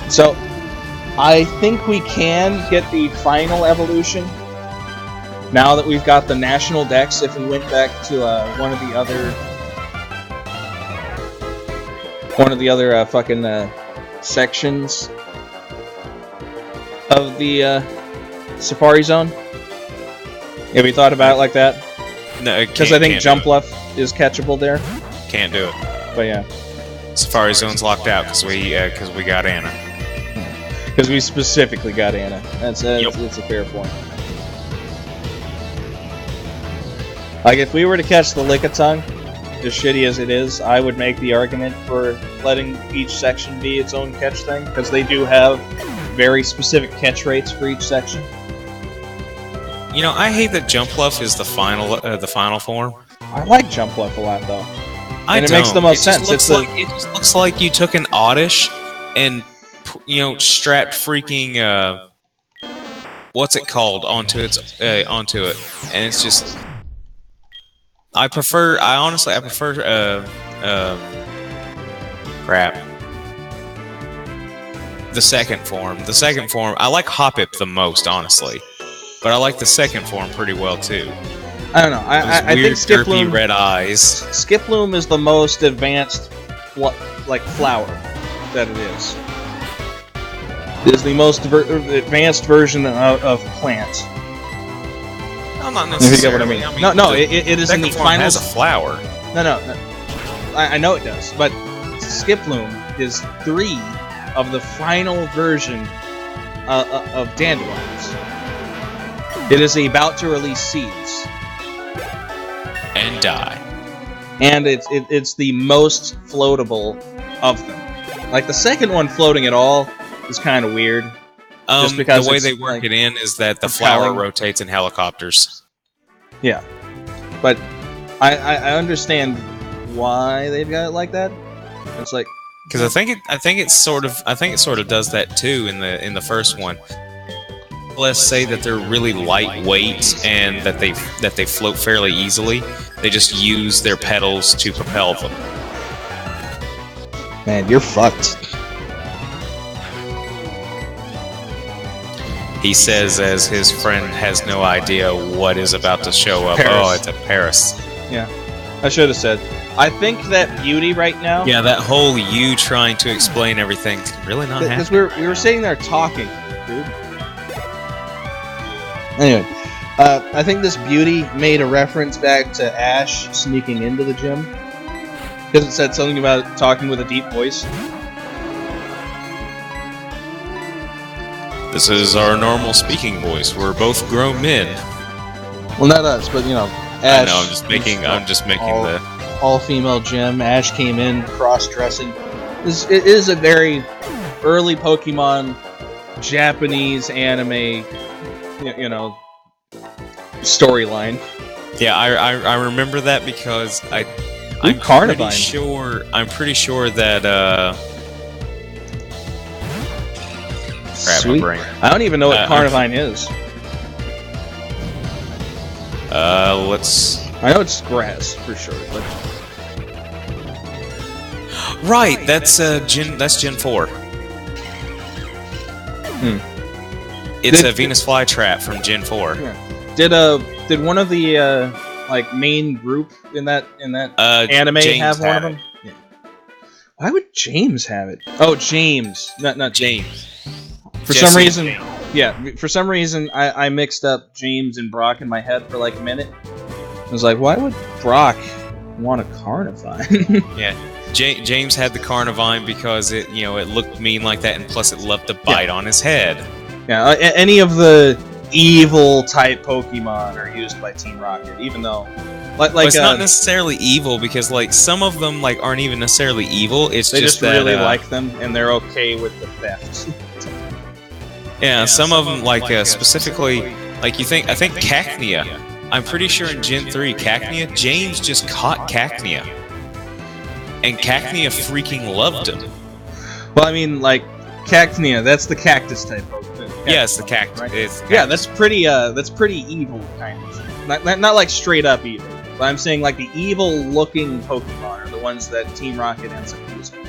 So, I think we can get the final evolution now that we've got the national dex. If we went back to one of the other fucking sections of the Safari Zone. Have you thought about it like that? No, because I think Jump Left is catchable there. Can't do it. But yeah, Safari Zone's locked out because we got Anna. Because we specifically got Anna. That's a fair point. Like, if we were to catch the Lickitung, as shitty as it is, I would make the argument for letting each section be its own catch thing, because they do have very specific catch rates for each section. You know, I hate that Jump Left is the final form. I like Jump Left a lot, though. It makes the most sense. It just looks like you took an Oddish and, strapped freaking what's it called onto it, and it's just. I honestly prefer crap. The second form. I like Hoppip the most, honestly, but I like the second form pretty well too. I don't know. I think Skiploom, red eyes. Skiploom is the most advanced, flower that it is. It is the most advanced version of plant. No, not necessarily. If you get what I mean. No, it is in the final. Has a flower. No. I know it does, but Skiploom is 3 of the final version of dandelions. It is about to release seeds and die, and it's the most floatable of them. Like, the second one floating at all is kind of weird. Just because the way they work it in is that the flower rotates in helicopters. Yeah, but I understand why they've got it like that. It's like, because I think it sort of does that too in the first one. Let's say that they're really lightweight and that they float fairly easily. They just use their pedals to propel them. Man, you're fucked. He says as his friend has no idea what is about to show up. Paris. Oh, it's a Paris. Yeah, I should have said. I think that Beauty right now... Yeah, that whole you trying to explain everything really not happening. Because we were sitting there talking, dude. Anyway, I think this Beauty made a reference back to Ash sneaking into the gym. Because it said something about talking with a deep voice. This is our normal speaking voice. We're both grown men. Well, not us, but Ash. I know. I'm just making the all-female gym. Ash came in cross-dressing. It is a very early Pokemon Japanese anime, storyline. Yeah, I remember that because I'm pretty sure that Sweet. My brain. I don't even know what Carnivine is. I know it's grass for sure, but right. That's Gen 4. It's a Venus flytrap from Gen 4. Yeah. Did one of the main group in that anime James have one of them? Yeah. Why would James have it? Oh, James, not James. For some reason, I mixed up James and Brock in my head for like a minute. I was like, why would Brock want a Carnivine? Yeah, James had the Carnivine because it looked mean like that, and plus it loved to bite on his head. Yeah, any of the evil type Pokemon are used by Team Rocket, even though it's not necessarily evil because some of them aren't even necessarily evil. It's they just that, really like them and they're okay with the theft. Yeah, some of them specifically Like I think Cacnea. I'm pretty sure in Gen 3, Cacnea, James just caught Cacnea. And Cacnea freaking loved him. Well, I mean, like, Cacnea, that's the cactus type Pokemon. Yeah, it's the cactus. Right? It's cactus. Yeah, that's pretty evil, kind of. Not like straight up evil, but I'm saying like the evil-looking Pokemon are the ones that Team Rocket ends up using.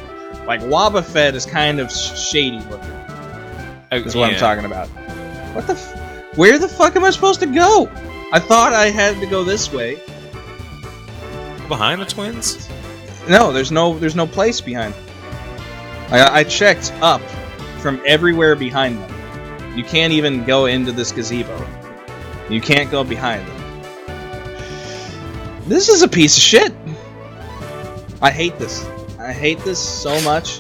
Like, Wobbuffet is kind of shady looking. Is what I'm talking about. What the where the fuck am I supposed to go? I thought I had to go this way. Behind the twins? No, there's no place behind. I checked up from everywhere behind them. You can't even go into this gazebo. You can't go behind them. This is a piece of shit. I hate this. I hate this so much.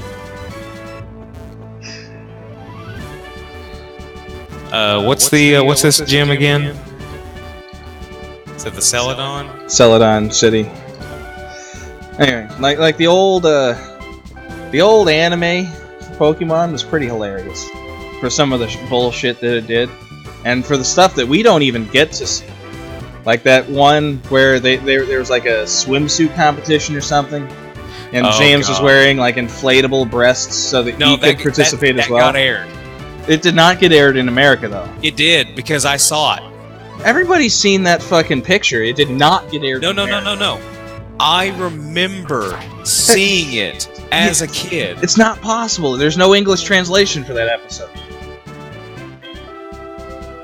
What's this gym again? Is it the Celadon? Celadon City. Anyway, like the old anime Pokemon was pretty hilarious for some of the bullshit that it did, and for the stuff that we don't even get to see. Like that one where there was like a swimsuit competition or something, and James was wearing like inflatable breasts so that he could participate as well. That got aired. It did not get aired in America though. It did because I saw it. Everybody's seen that fucking picture. It did not get aired. No. I remember seeing it as a kid. It's not possible. There's no English translation for that episode.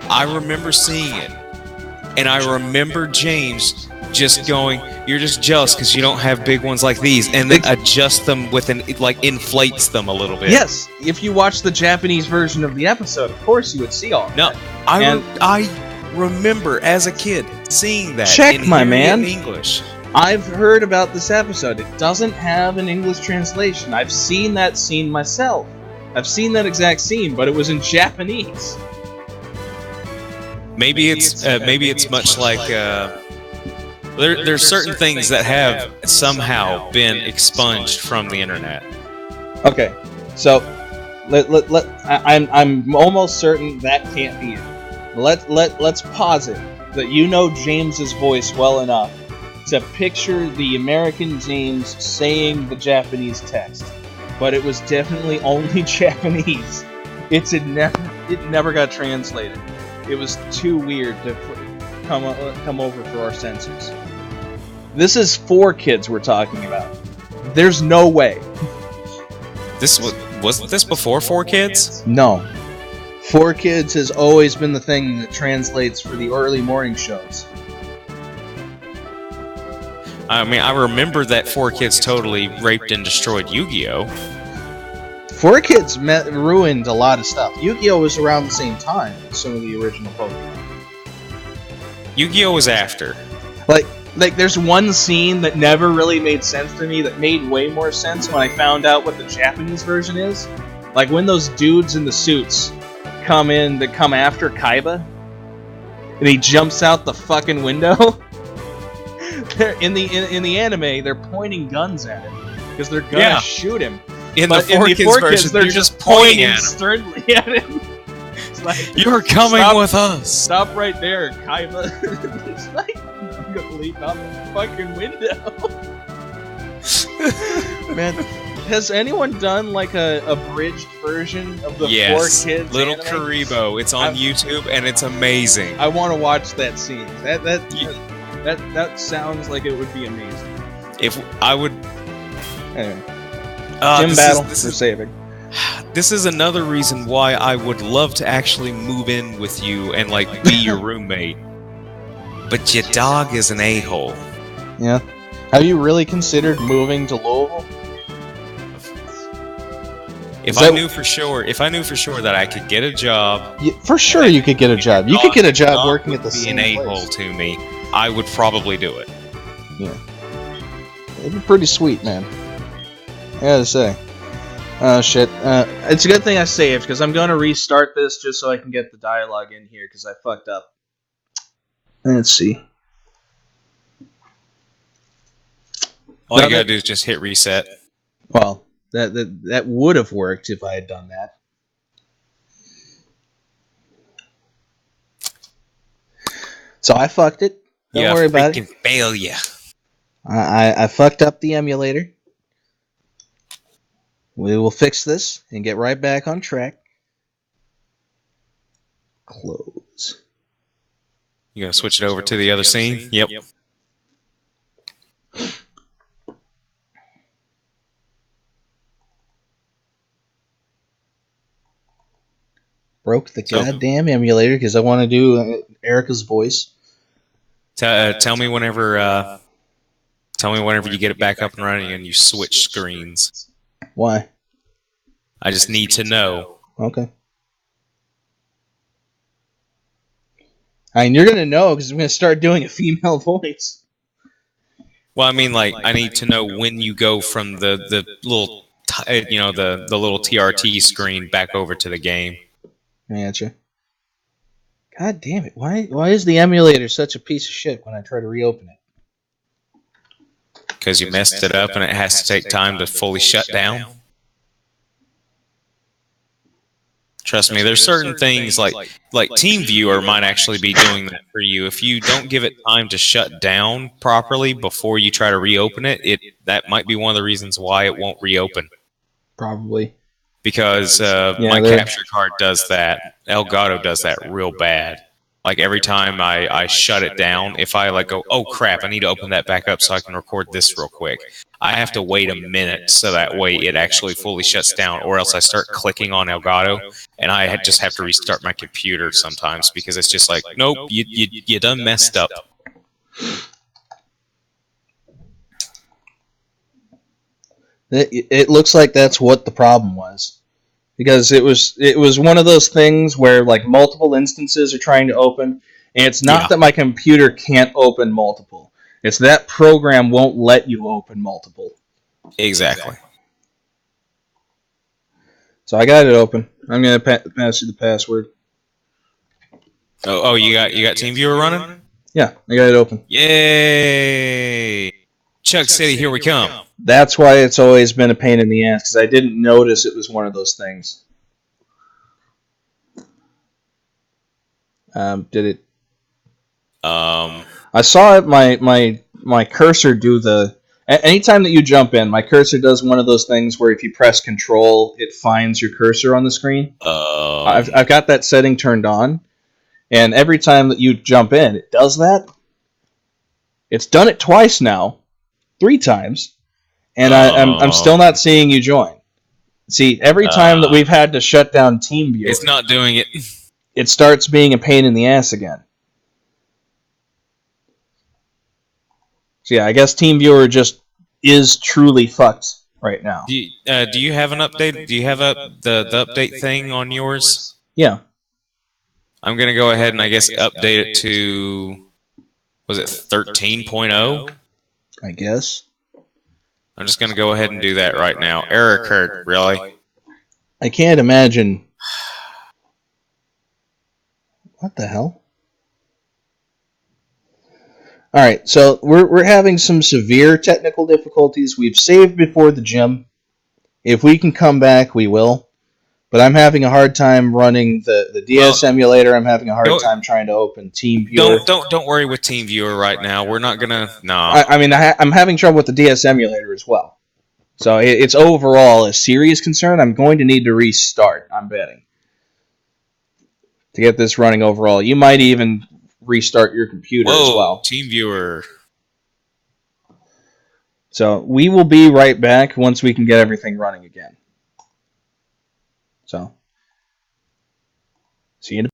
I remember seeing it. And I remember James just going, "You're just jealous because you don't have big ones like these," and then adjust them with inflates them a little bit. Yes, if you watch the Japanese version of the episode, of course you would see all that. No, I remember as a kid seeing that. Check, my man. In English. I've heard about this episode. It doesn't have an English translation. I've seen that scene myself. I've seen that exact scene, but it was in Japanese. Maybe it's much like there's certain things that have somehow been expunged from the internet. Okay, so I'm almost certain that can't be it. Let's posit that you know James's voice well enough to picture the American James saying the Japanese text, but it was definitely only Japanese. It never got translated. It was too weird to come over for our censors. This is 4Kids we're talking about. There's no way. Wasn't this before 4Kids? No. 4Kids has always been the thing that translates for the early morning shows. I mean, I remember that 4Kids totally raped and destroyed Yu-Gi-Oh! 4Kids ruined a lot of stuff. Yu-Gi-Oh! Was around the same time as some of the original Pokemon. Yu-Gi-Oh! Was after. Like, there's one scene that never really made sense to me that made way more sense when I found out what the Japanese version is. Like, when those dudes in the suits come after Kaiba, and he jumps out the fucking window. in the anime, they're pointing guns at him because they're gonna shoot him. In the 4Kids version, they're just pointing at him. Sternly at him. It's like, you're coming with us. Stop right there, Kaiba. It's like, I'm gonna leap out the fucking window. Man, has anyone done like a abridged version of the 4Kids Little anime? Karibo. It's on YouTube and it's amazing. I want to watch that scene. That sounds like it would be amazing. If I would. Anyway. Gym battle for saving. This is another reason why I would love to actually move in with you and like be your roommate. But your dog is an a-hole. Yeah. Have you really considered moving to Louisville? If I knew for sure that I could get a job, for sure you could get a job. You could get a job working at the same place. An a-hole to me, I would probably do it. Yeah. It'd be pretty sweet, man. I gotta say. Oh, shit. It's a good thing I saved, because I'm going to restart this just so I can get the dialogue in here, because I fucked up. Let's see. All you gotta do is just hit reset. Well, that would have worked if I had done that. So I fucked it. Don't worry about it. Freaking failure. I fucked up the emulator. We will fix this and get right back on track. Close. You gonna switch it over to the other scene? Yep. Broke the goddamn emulator because I want to do Erica's voice. Tell me whenever. Tell me whenever you get it back up and running and you switch screens. Why? I just need to know. Okay. I mean, you're gonna know because I'm gonna start doing a female voice. Well, I mean, like, I need to know when you go from the little, the little TRT screen back over to the game. Gotcha. God damn it! Why is the emulator such a piece of shit when I try to reopen it? Because you messed it up and it has to take time to fully shut down. Trust me, there's certain things like TeamViewer might actually be doing that for you. If you don't give it time to shut down properly before you try to reopen it, that might be one of the reasons why it won't reopen. Probably. Because my capture card does that. Elgato does that real bad. Like every time I shut it down, if I like go, oh crap, I need to open that back up so I can record this real quick. I have to wait a minute so that way it actually fully shuts down, or else I start clicking on Elgato and I just have to restart my computer sometimes because it's just like, nope, you done messed up. It looks like that's what the problem was, because it was one of those things where like multiple instances are trying to open, and it's not that my computer can't open multiple. It's that program won't let you open multiple. Exactly. So I got it open. I'm gonna pass you the password. Oh, you got TeamViewer running? Yeah, I got it open. Yay! Chuck City, here we come. That's why it's always been a pain in the ass, because I didn't notice it was one of those things. Did it? I saw it. My cursor do the. Anytime that you jump in, my cursor does one of those things where if you press Control, it finds your cursor on the screen. I've got that setting turned on, and every time that you jump in, it does that. It's done it twice now, 3 times, and I'm still not seeing you join. See, every time that we've had to shut down TeamViewer, it's not doing it. It starts being a pain in the ass again. So yeah, I guess TeamViewer just is truly fucked right now. Do you have an update? Do you have the update thing on yours? Yeah. I'm gonna go ahead and I guess update it to, was it 13.0? I guess. I'm just gonna go ahead and do that right now. Error occurred, really? I can't imagine. What the hell? Alright, so we're having some severe technical difficulties. We've saved before the gym. If we can come back, we will. But I'm having a hard time running the DS emulator. I'm having a hard time trying to open TeamViewer. Don't worry with TeamViewer right now. We're not gonna. No. I mean, I'm having trouble with the DS emulator as well. So it's overall a serious concern. I'm going to need to restart, I'm betting, to get this running overall. You might even restart your computer as well. TeamViewer. So we will be right back once we can get everything running again. So, see you in a